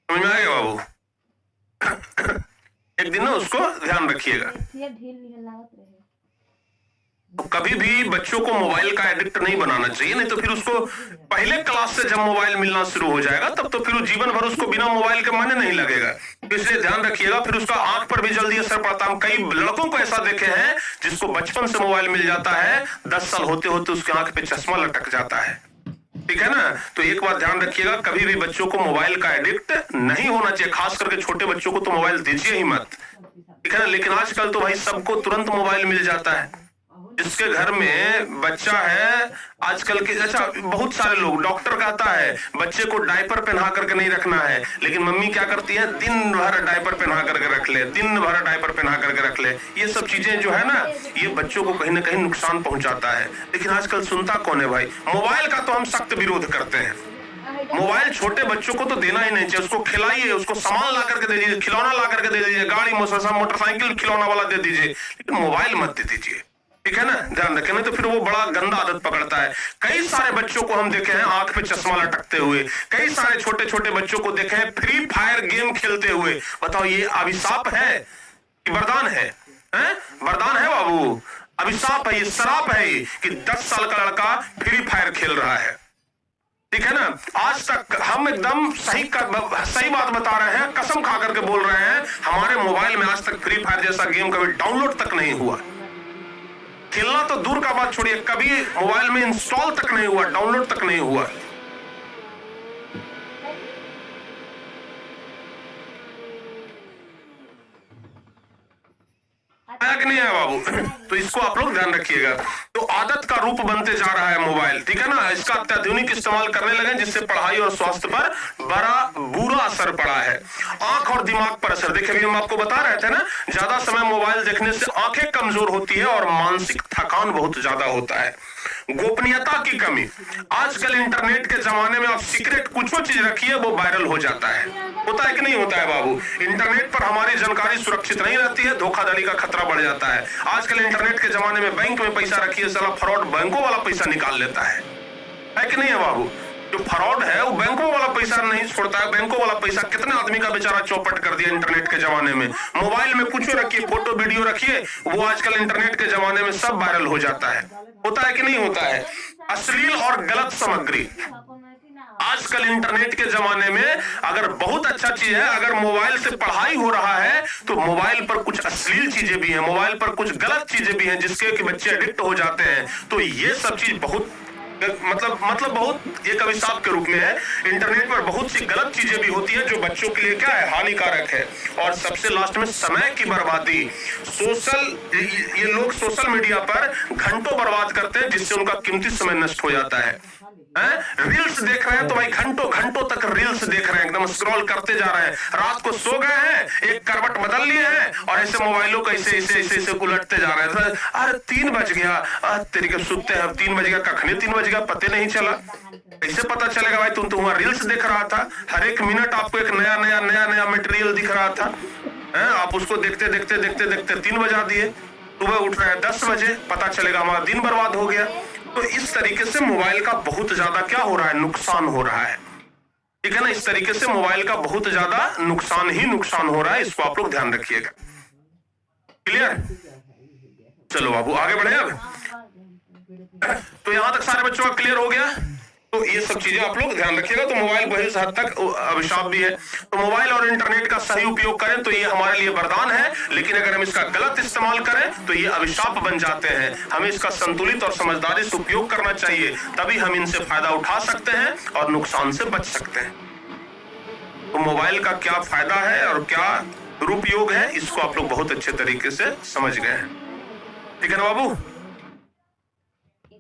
समझ में आ गया बाबू? एक दिन ना उसको ध्यान रखिएगा। तो कभी भी बच्चों को मोबाइल का एडिक्ट नहीं बनाना चाहिए, नहीं तो फिर उसको पहले क्लास से जब मोबाइल मिलना शुरू हो जाएगा तब तो फिर जीवन भर उसको बिना मोबाइल के माने नहीं लगेगा। तो इसलिए ध्यान रखिएगा। फिर उसका आंख पर भी जल्दी असर पड़ता है। हम कई लड़कों को ऐसा देखे हैं जिसको बचपन से मोबाइल मिल जाता है, 10 साल होते होते उसके आंख पे चश्मा लटक जाता है। ठीक है ना? तो एक बात ध्यान रखिएगा, कभी भी बच्चों को मोबाइल का एडिक्ट नहीं होना चाहिए। खास करके छोटे बच्चों को तो मोबाइल दीजिए ही मत। ठीक है ना? लेकिन आजकल तो भाई सबको तुरंत मोबाइल मिल जाता है। जिसके घर में बच्चा है आजकल के, अच्छा बहुत सारे लोग, डॉक्टर कहता है बच्चे को डायपर पहना करके नहीं रखना है, लेकिन मम्मी क्या करती है, दिन भर डायपर पहना करके रख ले, दिन भर डायपर पहना करके रख ले। ये सब चीजें जो है ना, ये बच्चों को कहीं ना कहीं नुकसान पहुंचाता है। लेकिन आजकल सुनता कौन है भाई? मोबाइल का तो हम सख्त विरोध करते हैं। मोबाइल छोटे बच्चों को तो देना ही नहीं चाहिए। उसको खिलाइए, उसको सामान ला करके दे दीजिए, खिलौना ला करके दे दीजिए, गाड़ी मोटरसाइकिल खिलौना वाला दे दीजिए, लेकिन मोबाइल मत दे दीजिए। ठीक है ना? ध्यान रखें, नहीं तो फिर वो बड़ा गंदा आदत पकड़ता है। कई सारे बच्चों को हम देखे हैं आंख पे चश्मा लटकते हुए, कई सारे छोटे छोटे बच्चों को देखे हैं फ्री फायर गेम खेलते हुए। बताओ, ये अभिशाप है कि वरदान है? वरदान है बाबू, अभिशाप है, ये श्राप है कि 10 साल का लड़का फ्री फायर खेल रहा है। ठीक है ना? आज तक हम एकदम सही बात बता रहे हैं, कसम खा करके बोल रहे हैं, हमारे मोबाइल में आज तक फ्री फायर जैसा गेम कभी डाउनलोड तक नहीं हुआ। खेलना तो दूर का बात छोड़िए, कभी मोबाइल में इंस्टॉल तक नहीं हुआ, डाउनलोड तक नहीं हुआ। आया कि नहीं आया बाबू? तो इसको आप लोग ध्यान रखिएगा। तो आदत का रूप बनते जा रहा है मोबाइल। ठीक है ना? इसका अत्याधुनिक इस्तेमाल करने लगे, जिससे पढ़ाई और स्वास्थ्य पर बड़ा बुरा असर पड़ा है। आंख और दिमाग पर असर। देखिए, अभी हम आपको बता रहे थे ना, ज्यादा समय मोबाइल देखने से आंखें कमजोर होती है और मानसिक थकान बहुत ज्यादा होता है। गोपनीयता की कमी। आजकल इंटरनेट के जमाने में आप सीक्रेट कुछ चीज रखिए, वो वायरल हो जाता है। होता है कि नहीं होता है बाबू? इंटरनेट पर हमारी जानकारी सुरक्षित नहीं रहती है, धोखाधड़ी का खतरा बढ़ जाता है। आजकल इंटरनेट के जमाने में बैंक में पैसा रखिए, साला फ्रॉड बैंकों वाला पैसा निकाल लेता है कि नहीं है बाबू? जो फ्रॉड है वो बैंकों वाला पैसा नहीं छोड़ता है। बैंकों वाला पैसा कितने आदमी का बेचारा चौपट कर दिया इंटरनेट के जमाने में। मोबाइल में कुछ रखिए, फोटो वीडियो रखिए, वो आजकल इंटरनेट के जमाने में सब वायरल हो जाता है। होता है कि नहीं होता है? अश्लील और गलत सामग्री। आजकल इंटरनेट के जमाने में अगर बहुत अच्छा चीज है, अगर मोबाइल से पढ़ाई हो रहा है, तो मोबाइल पर कुछ अश्लील चीजें भी हैं, मोबाइल पर कुछ गलत चीजें भी हैं, जिसके कि बच्चे एडिक्ट हो जाते हैं। तो ये सब चीज बहुत मतलब बहुत एक अभिशाप के रूप में है। इंटरनेट पर बहुत सी गलत चीजें भी होती है जो बच्चों के लिए क्या है, हानिकारक है। और सबसे लास्ट में समय की बर्बादी। ये लोग सोशल मीडिया पर घंटों बर्बाद करते हैं, जिससे उनका कीमती समय नष्ट हो जाता है। रील्स देख रहे हैं तो भाई घंटों घंटों तक रील्स देख रहे हैं, एकदम स्क्रॉल करते जा रहे हैं। रात को सो गए हैं, एक करवट बदल लिए हैं और ऐसे मोबाइलों को ऐसे उलटते जा रहे हैं। अरे 3 बज गया, तेरे के सुनते हैं 3 बज गया, कखने 3 बज गया पता नहीं चला। कैसे पता चलेगा भाई? तुम तो वहां रील्स देख रहा था, हर एक मिनट आपको एक नया मटेरियल दिख रहा था। आप उसको देखते देखते देखते देखते 3 बजा दिए, सुबह उठ रहे हैं 10 बजे, पता चलेगा हमारा दिन बर्बाद हो गया। तो इस तरीके से मोबाइल का बहुत ज्यादा क्या हो रहा है, नुकसान हो रहा है। ठीक है ना? इस तरीके से मोबाइल का बहुत ज्यादा नुकसान ही नुकसान हो रहा है। इसको आप लोग ध्यान रखिएगा। क्लियर? चलो बाबू आगे बढ़े अब। तो यहां तक सारे बच्चों का क्लियर हो गया। तो ये सब चीजें आप लोग ध्यान रखिएगा। तो मोबाइल बहुत हद तक अभिशाप भी है। तो मोबाइल और इंटरनेट का सही उपयोग करें तो ये हमारे लिए वरदान है, लेकिन अगर हम इसका गलत इस्तेमाल करें तो ये अभिशाप बन जाते हैं। हमें इसका संतुलित और समझदारी से उपयोग करना चाहिए, तभी हम इनसे फायदा उठा सकते हैं और नुकसान से बच सकते हैं। तो मोबाइल का क्या फायदा है और क्या दुरुपयोग है, इसको आप लोग बहुत अच्छे तरीके से समझ गए हैं। ठीक है ना बाबू?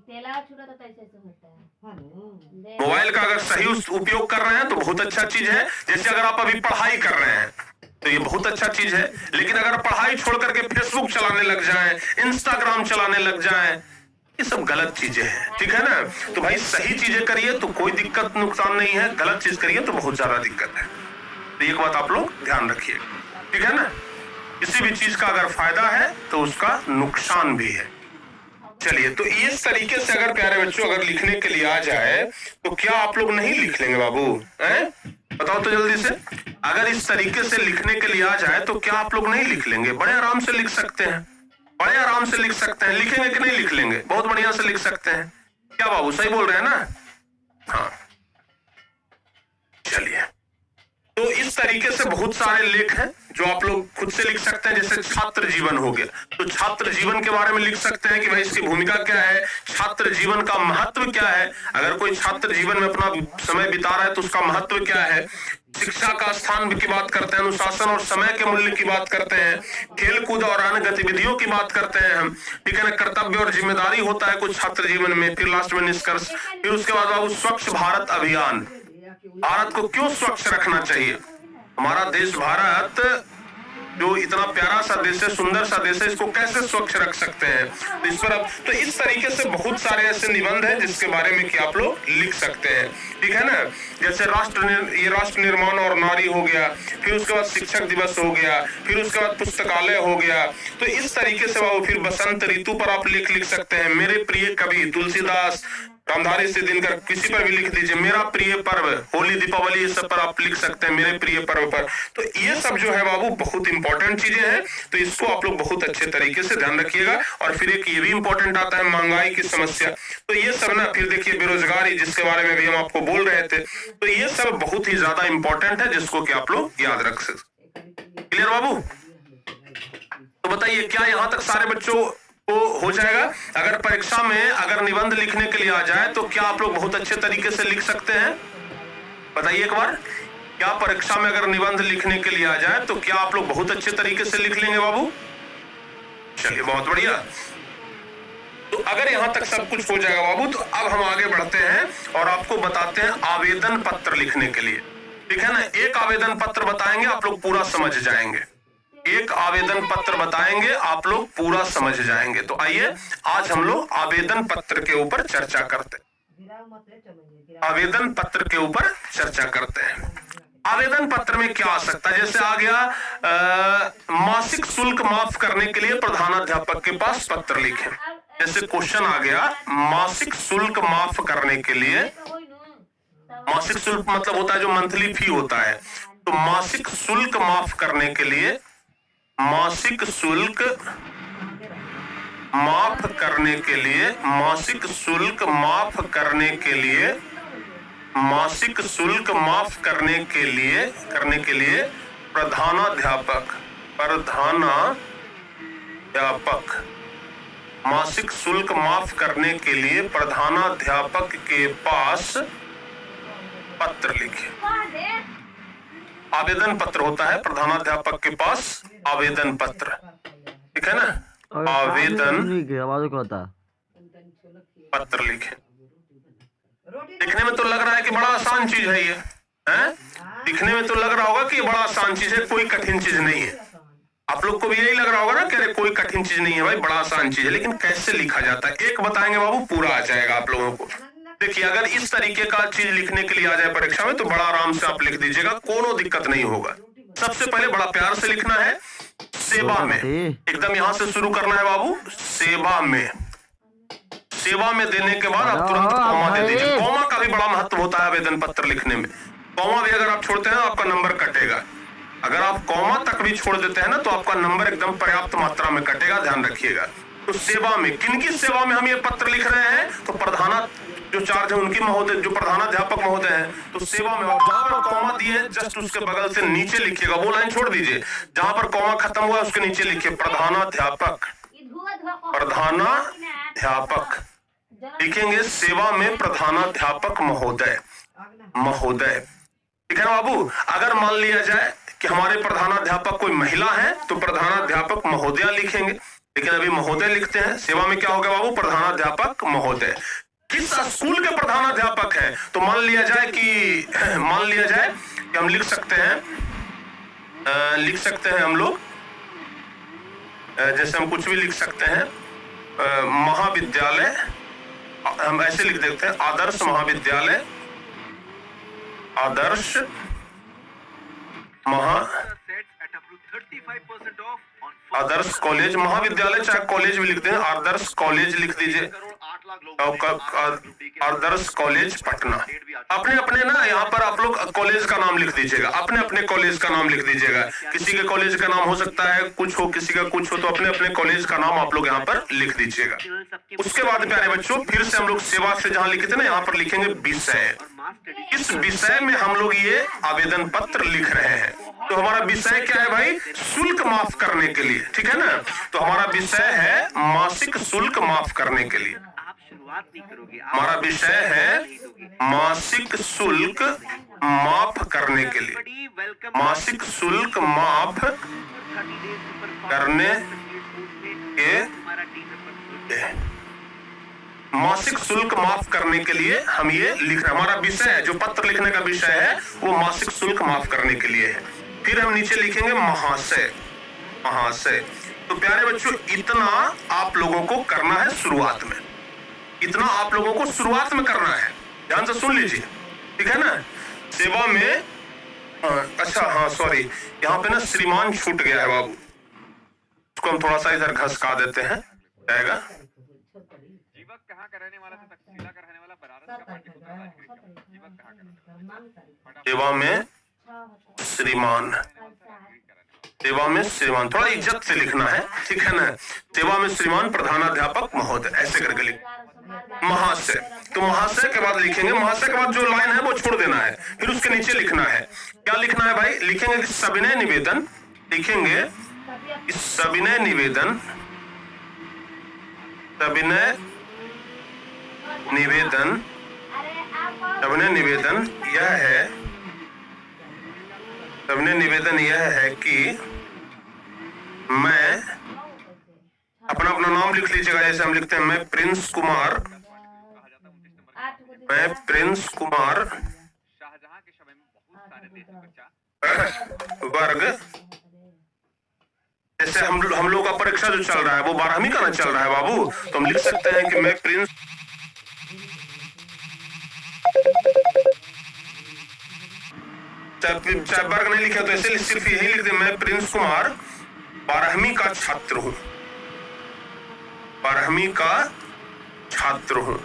तेला छुड़ा तो ऐसे ऐसे होता है। मोबाइल का अगर सही उपयोग कर रहे हैं तो बहुत अच्छा चीज है। जैसे अगर आप अभी पढ़ाई कर रहे हैं तो ये बहुत अच्छा चीज है, लेकिन अगर पढ़ाई छोड़ करके फेसबुक चलाने लग जाएं, इंस्टाग्राम चलाने लग जाएं, ये सब गलत चीजें हैं। ठीक है ना? तो भाई सही चीजें करिए तो कोई दिक्कत नुकसान नहीं है, गलत चीज करिए तो बहुत ज्यादा दिक्कत है। तो एक बात आप लोग ध्यान रखिए। ठीक है ना? किसी भी चीज का अगर फायदा है तो उसका नुकसान भी है। चलिए, तो इस तरीके से अगर प्यारे बच्चों अगर लिखने के लिए आ जाए तो क्या आप लोग नहीं लिख लेंगे बाबू? हैं? बताओ तो जल्दी से। अगर इस तरीके से लिखने के लिए आ जाए तो क्या आप लोग नहीं लिख लेंगे? बड़े आराम से लिख सकते हैं, बड़े आराम से लिख सकते हैं। लिखेंगे कि नहीं लिख लेंगे? बहुत बढ़िया से लिख सकते हैं। क्या बाबू सही बोल रहे हैं ना? हाँ, चलिए। तो इस तरीके से बहुत सारे लेख हैं जो आप लोग खुद से लिख सकते हैं। जैसे छात्र जीवन हो गया, तो छात्र जीवन के बारे में लिख सकते हैं कि भाई इसकी भूमिका क्या है, छात्र जीवन का महत्व क्या है। अगर कोई छात्र जीवन में अपना समय बिता रहा है तो उसका महत्व क्या है। शिक्षा का स्थान की बात करते हैं, अनुशासन और समय के मूल्य की बात करते हैं, खेल कूद और अन्य गतिविधियों की बात करते हैं हम। ठीक है ना? कर्तव्य और जिम्मेदारी होता है कुछ छात्र जीवन में। फिर लास्ट में निष्कर्ष। फिर उसके बाद बाबू स्वच्छ भारत अभियान। भारत को क्यों स्वच्छ रखना चाहिए? हमारा देश भारत जो इतना प्यारा सा देश है, सुंदर सा देश है, इसको कैसे स्वच्छ रख सकते हैं? तो इस पर अब तो इस तरीके से बहुत सारे ऐसे निबंध हैं जिसके बारे में कि आप लोग लिख सकते हैं। ठीक है ना? जैसे राष्ट्र निर्माण और नारी हो गया, फिर उसके बाद शिक्षक दिवस हो गया, फिर उसके बाद पुस्तकालय हो गया। तो इस तरीके से बाबू फिर बसंत ऋतु पर आप लिख सकते हैं। मेरे प्रिय कवि तुलसीदास, रामधारी से दिनकर, किसी पर भी लिख दीजिए। मेरा प्रिय पर्व, होली, दीपावली, ये सब पर आप लिख सकते हैं मेरे प्रिय पर्व पर। तो ये सब जो है बाबू बहुत इंपॉर्टेंट चीजें हैं, तो इसको आप लोग बहुत अच्छे तरीके से ध्यान रखिएगा। और फिर एक ये भी इंपॉर्टेंट आता है महंगाई की समस्या। तो ये सब ना, फिर देखिए बेरोजगारी जिसके बारे में भी हम आपको बोल रहे थे, तो ये सब बहुत ही ज्यादा इंपॉर्टेंट है जिसको कि आप लोग याद रख सकते। क्लियर बाबू? तो बताइए क्या यहाँ तक सारे बच्चों तो हो जाएगा? अगर परीक्षा में अगर निबंध लिखने के लिए आ जाए तो क्या आप लोग बहुत अच्छे तरीके से लिख सकते हैं? बताइए एक बार। क्या परीक्षा में अगर निबंध लिखने के लिए आ जाए तो क्या आप लोग बहुत अच्छे तरीके से लिख लेंगे बाबू? चलिए, बहुत बढ़िया। तो अगर यहां तक सब कुछ हो जाएगा बाबू, तो अब हम आगे बढ़ते हैं और आपको बताते हैं आवेदन पत्र लिखने के लिए। ठीक है ना? एक आवेदन पत्र बताएंगे, आप लोग पूरा समझ जाएंगे। एक आवेदन पत्र बताएंगे, आप लोग पूरा समझ जाएंगे। तो आइए आज हम लोग आवेदन पत्र के ऊपर चर्चा करते हैं। आवेदन पत्र के ऊपर चर्चा करते हैं। आवेदन पत्र में क्या आ सकता है? जैसे आ गया मासिक शुल्क माफ करने के लिए प्रधानाध्यापक के पास पत्र लिखें। जैसे क्वेश्चन आ गया मासिक शुल्क माफ करने के लिए। मासिक शुल्क मतलब होता है जो मंथली फी होता है। तो मासिक शुल्क माफ करने के लिए, मासिक शुल्क माफ करने के लिए, मासिक शुल्क माफ करने के लिए, मासिक शुल्क माफ करने के लिए प्रधानाध्यापक मासिक शुल्क माफ करने के लिए प्रधानाध्यापक के पास पत्र लिखे। आवेदन पत्र होता है प्रधानाध्यापक के पास, आवेदन पत्र। ठीक है ना? आवेदन पत्र लिखे। दिखने में तो लग रहा है कि बड़ा आसान चीज है ये, हैं? दिखने में तो लग रहा होगा कि ये बड़ा आसान चीज है, कोई कठिन चीज नहीं है। आप लोग को भी यही लग रहा होगा ना कि अरे कोई कठिन चीज नहीं है भाई, बड़ा आसान चीज है। लेकिन कैसे लिखा जाता है एक बताएंगे बाबू, पूरा आ जाएगा आप लोगों को। देखिए अगर इस तरीके का चीज लिखने के लिए आ जाए परीक्षा में तो बड़ा आराम से आप लिख दीजिएगा, कोनो दिक्कत नहीं होगा। सबसे पहले बड़ा प्यार से लिखना है सेवा में, एकदम यहां से शुरू करना है बाबू। सेवा में, सेवा में देने के बाद आप तुरंत कॉमा दे दीजिए। कॉमा का भी बड़ा महत्व होता है आवेदन पत्र लिखने में। कॉमा भी अगर आप छोड़ते हैं तो आपका नंबर कटेगा। अगर आप कॉमा तक भी छोड़ देते हैं ना तो आपका नंबर एकदम पर्याप्त मात्रा में कटेगा, ध्यान रखिएगा। तो सेवा में, किनकी सेवा में हम ये पत्र लिख रहे हैं? तो जो चार्ज है उनकी महोदय, जो प्रधानाध्यापक महोदय हैं। तो सेवा में जहां पर कॉमा दिए जस्ट उसके बगल से नीचे लिखिएगा, वो लाइन छोड़ दीजिए, जहां पर कॉमा खत्म हुआ उसके नीचे लिखिए प्रधानाध्यापक। प्रधानाध्यापक लिखेंगे, सेवा में प्रधानाध्यापक महोदय, महोदय। ठीक है ना बाबू। अगर मान लिया जाए कि हमारे प्रधानाध्यापक कोई महिला है तो प्रधानाध्यापक महोदया लिखेंगे, लेकिन अभी महोदय लिखते हैं। सेवा में क्या होगा बाबू? प्रधानाध्यापक महोदय। किस स्कूल के प्रधानाध्यापक है? तो मान लिया जाए कि हम लिख सकते हैं हम लोग, जैसे हम कुछ भी लिख सकते हैं, महाविद्यालय, हम ऐसे लिख देते हैं आदर्श महाविद्यालय, आदर्श आदर्श कॉलेज, महाविद्यालय चाहे कॉलेज भी लिख दें, आदर्श कॉलेज लिख दीजिए, आदर्श कॉलेज पटना। अपने अपने ना यहाँ पर आप लोग कॉलेज का नाम लिख दीजिएगा, अपने अपने कॉलेज का नाम लिख दीजिएगा। किसी के कॉलेज का नाम हो सकता है कुछ हो, किसी का कुछ हो, तो अपने अपने कॉलेज का नाम आप लोग यहाँ पर लिख दीजिएगा। उसके बाद प्यारे बच्चों फिर से हम लोग सेवा से जहाँ लिखे थे ना, यहाँ पर लिखेंगे विषय। इस विषय में हम लोग ये आवेदन पत्र लिख रहे हैं। तो हमारा विषय क्या है भाई? शुल्क माफ करने के लिए। ठीक है ना। तो हमारा विषय है मासिक शुल्क माफ करने के लिए। हमारा विषय है मासिक शुल्क माफ करने के लिए, मासिक शुल्क माफ करने के, मासिक शुल्क माफ करने के लिए हम ये लिख रहे हैं। हमारा विषय है, जो पत्र लिखने का विषय है वो मासिक शुल्क माफ करने के लिए है। फिर हम नीचे लिखेंगे महाशय, महाशय। तो प्यारे बच्चों इतना आप लोगों को करना है शुरुआत में, इतना आप लोगों को शुरुआत में करना है। ध्यान से सुन लीजिए, ठीक है ना। सेवा में अच्छा हाँ सॉरी, यहाँ पे ना श्रीमान छूट गया है बाबू, उसको हम थोड़ा सा इधर घसका देते हैं, जाएगा। जीवक कहाँ का रहने वाला था? तक्षशिला का रहने वाला, बनारस का पाटलिपुत्र राजगीर का। जीवक कहाँ का? सेवा में श्रीमान, सेवा में श्रीमान, थोड़ा इज्जत से लिखना है, ठीक है ना। सेवा में श्रीमान प्रधानाध्यापक महोदय, ऐसे करके लिख। महाशय, तो महाशय के बाद लिखेंगे, महाशय के बाद जो लाइन है वो छोड़ देना है, फिर उसके नीचे लिखना है। क्या लिखना है भाई? लिखेंगे कि सविनय निवेदन, लिखेंगे सविनय निवेदन, सविनय निवेदन, सविनय निवेदन यह है, सविनय निवेदन यह है कि मैं अपना अपना नाम लिख लीजिएगा। जैसे हम लिखते हैं मैं प्रिंस कुमार, मैं प्रिंस कुमार शाहजहां के समय में बहुत सारे देश बचा वर्ग। जैसे हम लोग का परीक्षा जो चल रहा है वो 12वीं का ना चल रहा है बाबू, तो हम लिख सकते हैं कि मैं प्रिंस, चाहे वर्ग नहीं लिखा तो ऐसे सिर्फ यही लिख दे, मैं प्रिंस कुमार 12वीं का छात्र हूँ, 12वीं का छात्र हूँ,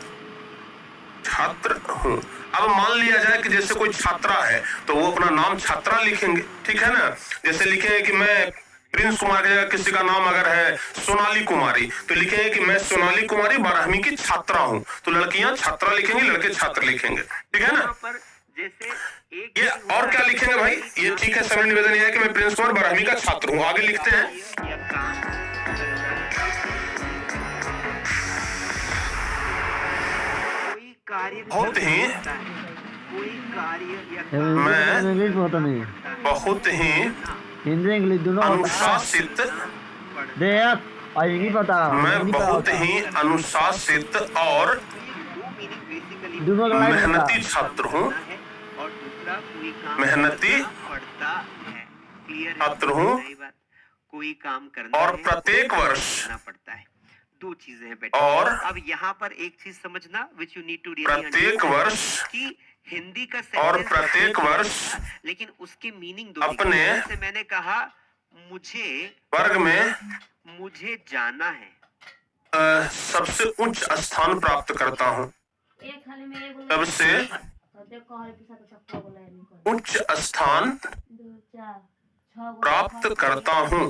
छात्र हूँ। अब मान लिया जाए कि जैसे कोई छात्रा है तो वो अपना नाम छात्रा लिखेंगे, ठीक है ना। जैसे लिखेंगे कि मैं प्रिंस कुमार की जगह किसी का नाम अगर है सोनाली कुमारी, तो लिखेंगे कि मैं सोनाली कुमारी 12वीं की छात्रा हूँ। तो लड़कियां छात्रा लिखेंगी, लड़के छात्र लिखेंगे, ठीक है ना। ये और क्या लिखेंगे भाई? ये ठीक है, सभी निवेदन यह है कि मैं प्रिंस कुमार 12वीं का छात्र हूँ। आगे लिखते हैं बहुत ही, मैं बहुत ही हिंदी इंग्लिश दोनों अनुशासित, पता मैं बहुत ही अनुशासित और दोनों का मेहनती छात्र हूँ, मेहनती छात्र हूँ कोई काम करना और प्रत्येक वर्ष पड़ता है। दो चीजें हैं बेटा। और अब यहाँ पर एक चीज समझना which you need to really प्रत्येक वर्ष कि हिंदी का और sentence प्रत्येक वर्ष लेकिन उसके मीनिंग दो। अपने जैसे मैंने कहा मुझे वर्ग में मुझे जाना है, सबसे उच्च स्थान प्राप्त करता हूँ, सबसे उच्च स्थान प्राप्त करता हूँ,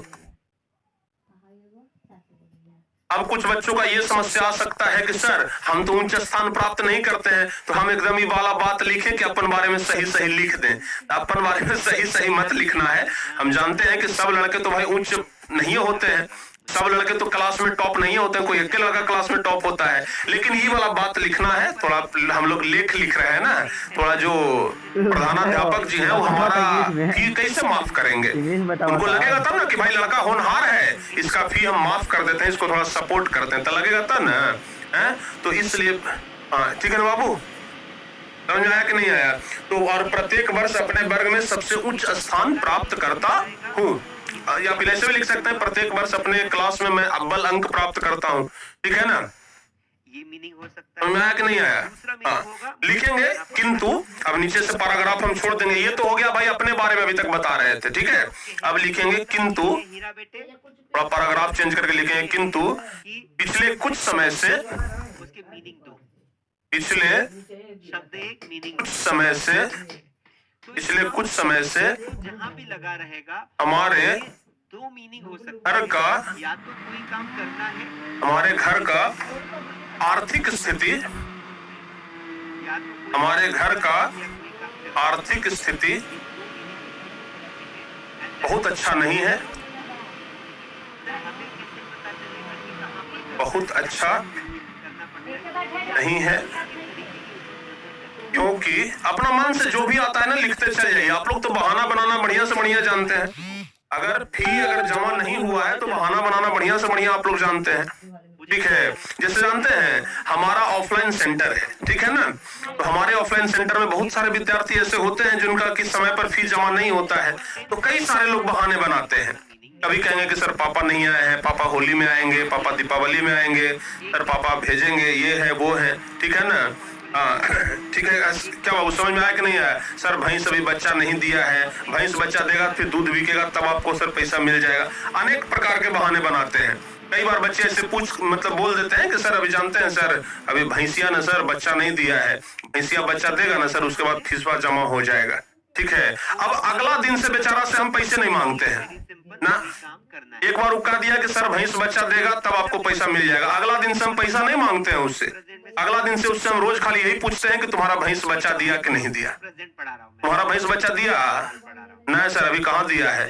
अब कुछ बच्चों का ये समस्या आ सकता है कि सर हम तो उच्च स्थान प्राप्त नहीं करते हैं, तो हम एकदम ही वाला बात लिखें कि अपन बारे में सही सही लिख दें। अपन बारे में सही सही मत लिखना है। हम जानते हैं कि सब लड़के तो भाई उच्च नहीं होते हैं, सब लड़के तो क्लास में टॉप नहीं होते हैं, कोई एक लड़का क्लास में टॉप होता है, लेकिन ये वाला बात लिखना है। थोड़ा हम लोग लेख लिख रहे हैं ना, थोड़ा जो प्रधानाध्यापक जी हैं वो हमारा फी कैसे माफ करेंगे? उनको लगेगा तब ना कि भाई लड़का होनहार है, इसका फी हम माफ कर देते हैं, इसको थोड़ा सपोर्ट करते हैं, तो लगेगा तब ना है। तो इसलिए हाँ ठीक है ना बाबू, समझ में आया कि नहीं आया? तो और प्रत्येक वर्ष अपने वर्ग में सबसे उच्च स्थान प्राप्त करता हूँ, या फिर ऐसे भी लिख सकते हैं प्रत्येक वर्ष अपने क्लास में मैं अव्वल अंक प्राप्त करता हूँ। ठीक है ना, ये मीनिंग हो सकता समझ में आया कि नहीं आया? हाँ लिखेंगे, किंतु अब नीचे से पैराग्राफ हम छोड़ देंगे। ये तो हो गया भाई अपने बारे में अभी तक बता रहे थे, ठीक है। अब लिखेंगे किंतु, हीरा बेटे थोड़ा पैराग्राफ चेंज करके लिखेंगे किंतु पिछले कुछ समय से, उसके मीनिंग दो, पिछले शब्द एक मीनिंग कुछ समय से, पिछले कुछ समय से जहाँ भी लगा रहेगा हमारे दो मीनिंग हो सकता घर का, है, या तो कोई काम करना है हमारे घर का आर्थिक स्थिति, या तो हमारे घर का कोई काम करना आर्थिक स्थिति बहुत अच्छा नहीं है, बहुत अच्छा नहीं है, क्योंकि अपना मन से जो भी आता है ना लिखते चले जाइए। आप लोग तो बहाना बनाना बढ़िया से बढ़िया जानते हैं। अगर फी अगर जमा नहीं हुआ है तो बहाना बनाना बढ़िया से बढ़िया आप लोग जानते हैं, ठीक है। जैसे जानते हैं हमारा ऑफलाइन सेंटर है, ठीक है ना, तो हमारे ऑफलाइन सेंटर में बहुत सारे विद्यार्थी ऐसे होते हैं जिनका कि समय पर फी जमा नहीं होता है, तो कई सारे लोग बहाने बनाते हैं। कभी कहेंगे कि सर पापा नहीं आए हैं, पापा होली में आएंगे, पापा दीपावली में आएंगे, सर पापा भेजेंगे, ये है वो है, ठीक है ना। हाँ ठीक है, क्या बाबू समझ में आया कि नहीं आया? सर भैंस अभी बच्चा नहीं दिया है, भैंस बच्चा देगा फिर दूध बिकेगा तब आपको सर पैसा मिल जाएगा। अनेक प्रकार के बहाने बनाते हैं। कई बार बच्चे ऐसे मतलब बोल देते हैं कि सर अभी जानते हैं सर अभी भैंसिया ने सर बच्चा नहीं दिया है, भैंसिया बच्चा देगा ना सर उसके बाद फीसवा जमा हो जाएगा, ठीक है। अब अगला दिन से बेचारा से हम पैसे नहीं मांगते हैं ना, एक बार उका दिया कि सर भैंस बच्चा देगा तब आपको पैसा मिल जाएगा, अगला दिन से हम पैसा नहीं मांगते हैं उससे, अगला दिन से उससे हम रोज खाली यही पूछते हैं कि तुम्हारा भैंस बच्चा दिया कि नहीं दिया, प्रेजेंट पढ़ा रहा हूँ तुम्हारा भैंस बच्चा दिया नहीं सर अभी कहाँ दिया है,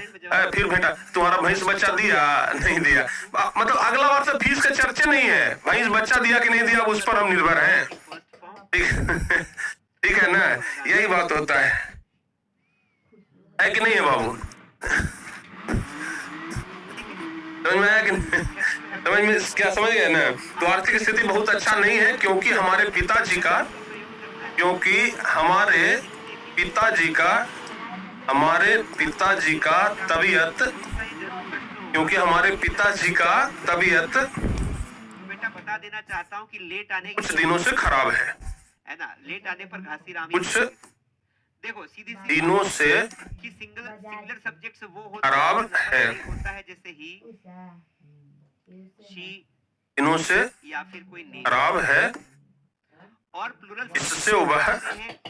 फिर बेटा तुम्हारा भैंस बच्चा दिया नहीं दिया, मतलब अगला बार से फीस के चर्चे नहीं है, भैंस बच्चा दिया कि नहीं दिया उस पर हम निर्भर हैं, ठीक है ना। यही बात होता है कि नहीं है बाबू? समझ में आया कि समझ में क्या समझ गए ना? तो आर्थिक स्थिति बहुत अच्छा नहीं है क्योंकि हमारे पिताजी का तबीयत बेटा बता देना चाहता हूँ कि लेट आने कुछ दिनों से खराब है ना, लेट आने पर घासी रामी कुछ देखो सीधी दिनों से कि सिंगुलर सब्जेक्ट वो होता खराब है, होता है जैसे ही, शी दिनों से या फिर कोई नेम, खराब है, और प्लूरल इससे वह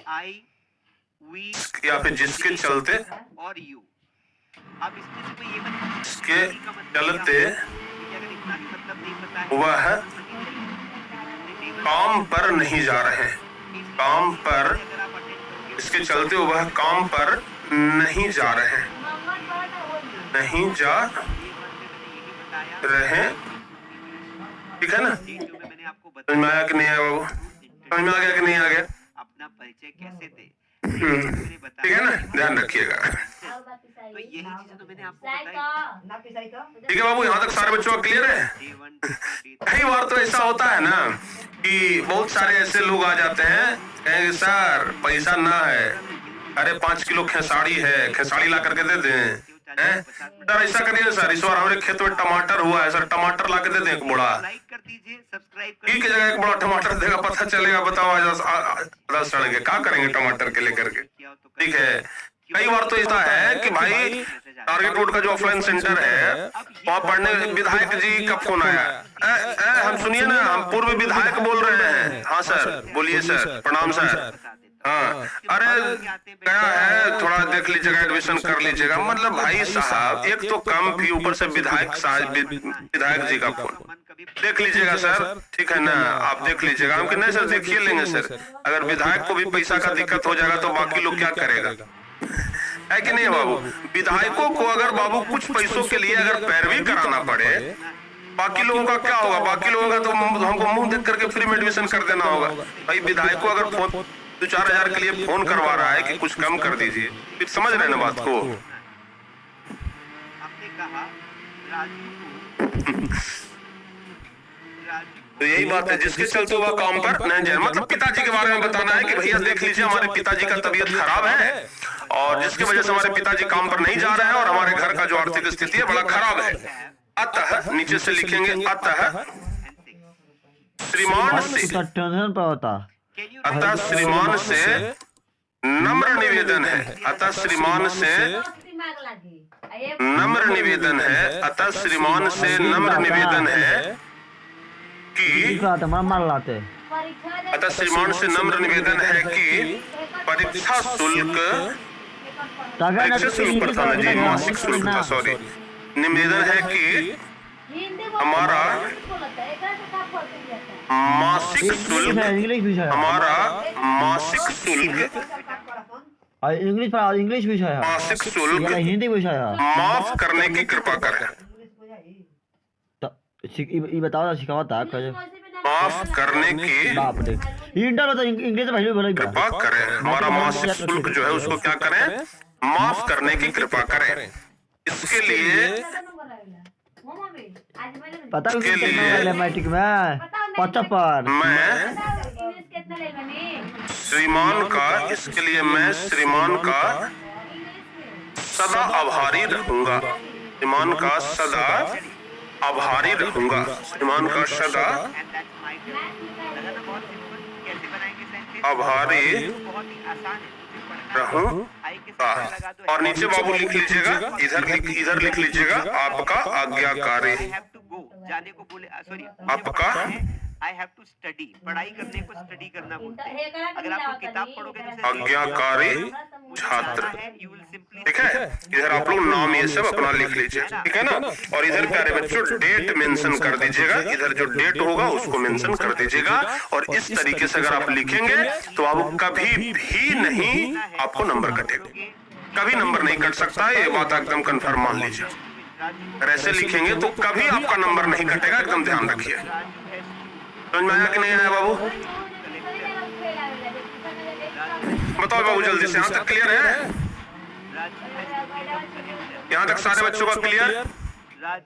आई, वी या फिर जिसके चलते, और यू। अब इसमें से कोई ये मत इसके चलते अगर इतना भी मतलब नहीं पता है वह काम पर नहीं जा रहे, काम पर, इसके चलते वह काम पर नहीं जा रहे, नहीं जा रहे, ठीक है ना। मैंने आपको समझ में आया कि नहीं आया बाबू? समझ में आ गया कि नहीं आ गया? अपना परिचय कैसे दे, ठीक है ना, ध्यान रखिएगा। तो यही चीजें तो मैंने आपको बताई। ठीक है बाबू, यहाँ तक सारे बच्चों का क्लियर है? कई बार तो ऐसा होता है ना कि बहुत सारे ऐसे लोग आ जाते हैं कहेंगे सर पैसा ना है, अरे 5 किलो खेसाड़ी है, खेसाड़ी ला करके दे दें, सर ऐसा करिए सर इस बार हमारे खेत में टमाटर हुआ है सर, टमाटर ला के दे दें एक बोरा, लाइक कर दीजिए, सब्सक्राइब ठीक है, जगह एक बड़ा टमाटर देगा, पता चलेगा, बताओ आज सड़ेंगे, क्या करेंगे टमाटर के लेकर के, ठीक है। कई बार तो ऐसा है कि भाई टारगेट रोड का जो ऑफलाइन सेंटर है वहाँ पढ़ने विधायक जी का फोन आया, हम सुनिए ना, हम पूर्व विधायक बोल रहे हैं। हाँ सर बोलिए सर, प्रणाम सर। हाँ अरे क्या है, थोड़ा देख लीजिएगा, एडमिशन कर लीजिएगा, मतलब भाई साहब एक तो कम फी ऊपर से विधायक जी का फोन, अभी देख लीजिएगा सर, ठीक है ना, आप देख लीजिएगा। हम कि नहीं सर देखिए लेंगे सर, अगर विधायक को भी पैसा का दिक्कत हो जाएगा तो बाकी लोग क्या करेगा, है कि नहीं बाबू। विधायकों को अगर बाबू कुछ पैसों के लिए अगर पैरवी कराना पड़े, बाकी लोगों का क्या होगा, बाकी लोगों का तो हमको मुंह देख करके फ्री में एडमिशन कर देना होगा। भाई विधायक को अगर 2-4 हजार के लिए फोन करवा रहा है कि कुछ कम कर दीजिए, फिर समझ रहे हैं ना बात को। आपने कहा राजू तो यही बात है जिसके चलते हुआ काम पर नहीं जाए। मतलब पिताजी के बारे में बताना है कि भैया देख लीजिए हमारे पिताजी का तबीयत खराब है और जिसकी वजह से हमारे पिताजी काम पर नहीं जा रहे हैं और हमारे घर का जो आर्थिक स्थिति है बड़ा खराब है। अतः नीचे से लिखेंगे अतः श्रीमान से, अतः श्रीमान से नम्र निवेदन है, अतः श्रीमान से दिमाग लगी नम्र निवेदन है, अतः श्रीमान से नम्र निवेदन है कि अतः श्रीमान से नम्र निवेदन है कि परीक्षा शुल्क प्रधान जी मासिक शुल्क था, सॉरी, निवेदन है कि हमारा मासिक शुल्क, हमारा मासिक शुल्क, इंग्लिश विषय है, मासिक शुल्क हिंदी विषय है, माफ करने की कृपा करें। ये बताओ सिखावता माफ करने की बाप रे इंटर तो इंग्लिश भाई बोले कृपा करें। हमारा मासिक शुल्क जो है उसको क्या करें, माफ करने की कृपा करें। इसके लिए पता के लिए मैट्रिक में 75 मैं श्रीमान का, इसके लिए मैं श्रीमान का सदा आभारी रहूंगा, श्रीमान का सदा आभारी रहूंगा, श्रीमान का सदा कैसे बनाएंगे सेंटेंस, आभारी बहुत ही आसान है। रहूंगा। और नीचे बाबू लिख लीजिएगा, इधर लिख लीजिएगा आपका आज्ञाकारी, जाने को बोले, सॉरी आपका आई हैव टू स्टडी, पढ़ाई करने को स्टडी करना बोलते हैं। अगर आप किताब पढ़ोगे तो आज्ञाकारी छात्र, ठीक है। इधर आप लोग नाम ये सब अपना लिख लीजिए, ठीक है ना। और इधर प्यारे बच्चों डेट मेंशन कर दीजिएगा, इधर जो डेट होगा उसको मेंशन कर दीजिएगा। और इस तरीके से अगर आप लिखेंगे तो आप कभी भी नहीं आपको नंबर कटेगा, कभी नंबर नहीं कट सकता है, ये बात एकदम कंफर्म मान लीजिए। अगर ऐसे लिखेंगे तो कभी आपका नंबर नहीं कटेगा, एकदम ध्यान रखिए। समझ में आया कि नहीं आया बाबू? बताओ बाबू जल्दी से, यहाँ तक क्लियर है? यहाँ तक सारे बच्चों का क्लियर?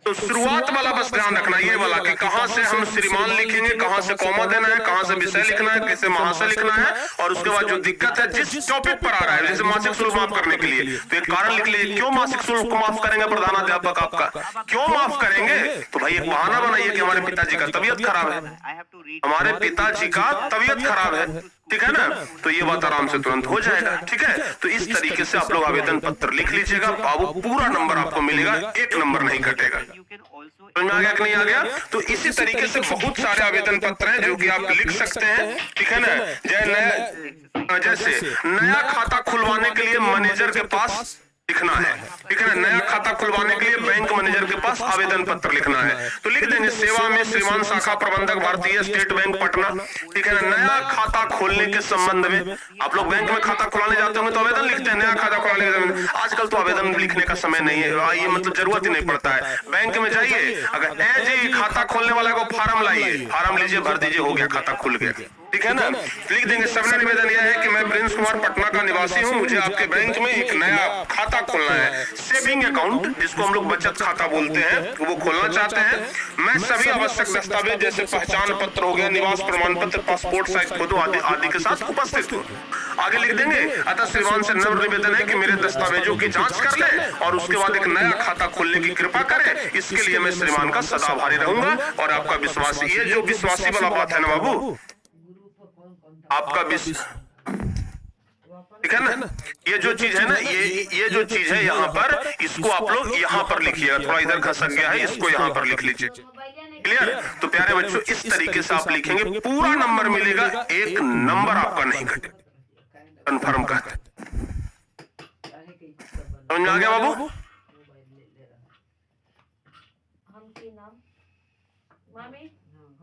तो शुरुआत वाला बस ध्यान रखना ये वाला कि कहाँ से हम श्रीमान लिखेंगे, कहाँ से कॉमा देना है, कहाँ से विषय लिखना है, कैसे महाशय लिखना है। और उसके बाद जो दिक्कत है जिस टॉपिक पर आ रहा है, जैसे मासिक शुल्क माफ करने के लिए तो एक कारण लिख लीजिए, क्यों मासिक शुल्क को माफ करेंगे प्रधानाध्यापक आपका, क्यों माफ करेंगे? तो भाई एक बहाना बनाइए कि हमारे पिताजी का तबीयत खराब है, हमारे पिताजी का तबीयत खराब है, ठीक है ना। तो ये बात आराम से तुरंत हो जाएगा, ठीक है। तो इस तरीके से आप लोग आवेदन पत्र लिख लीजिएगा, बाबू पूरा नंबर आपको मिलेगा, एक नंबर नहीं कटेगा। समझ में आ गया कि नहीं आ गया? तो इसी तरीके से बहुत सारे आवेदन पत्र हैं जो कि आप लिख सकते हैं, ठीक है ना। जैसे नया खाता खुलवाने के लिए मैनेजर के पास लिखना है, ठीक है ना। नया खाता खुलवाने के लिए बैंक मैनेजर के पास आवेदन पत्र लिखना है, तो लिख देंगे सेवा में श्रीमान शाखा प्रबंधक भारतीय स्टेट बैंक पटना, ठीक है ना। नया खाता खोलने के संबंध में आप लोग बैंक में खाता खुलाने जाते होंगे तो आवेदन लिखते हैं, नया खाता खुलाने के संबंध। आजकल तो आवेदन लिखने का समय नहीं है, ये मतलब जरूरत ही नहीं पड़ता है। बैंक में जाइए, अगर जी खाता खोलने वाला को फार्म लाइए, फार्म लीजिए, भर दीजिए, हो गया, खाता खुल गया, ठीक है ना। लिख देंगे सबने निवेदन यह है कि मैं प्रिंस कुमार पटना का निवासी हूं, मुझे आपके बैंक में एक नया खाता खोलना है, सेविंग अकाउंट जिसको हम लोग बचत खाता बोलते हैं, वो खोलना चाहते हैं। मैं सभी आवश्यक दस्तावेज जैसे पहचान पत्र हो गया, निवास प्रमाण पत्र, पासपोर्ट साइज फोटो आदि आदि के साथ उपस्थित हूँ। आगे लिख देंगे अतः श्रीमान से नम्र निवेदन है कि मेरे दस्तावेजों की जांच कर ले और उसके बाद एक नया खाता खोलने की कृपा करें। इसके लिए मैं श्रीमान का सदा आभारी रहूंगा। और आपका विश्वासी, ये जो विश्वासी वाला बात है ना बाबू, आपका ठीक है ना, ये जो चीज है ना, ये जो चीज है यहाँ पर, इसको आप लोग यहाँ पर लिखिएगा, थोड़ा इधर खसक गया है, इसको यहाँ पर लिख लीजिए, क्लियर। तो प्यारे बच्चों इस तरीके से आप लिखेंगे, पूरा नंबर मिलेगा, एक नंबर आपका नहीं घटेगा, कन्फर्म कहते हैं। समझ में आ गया बाबू? मामी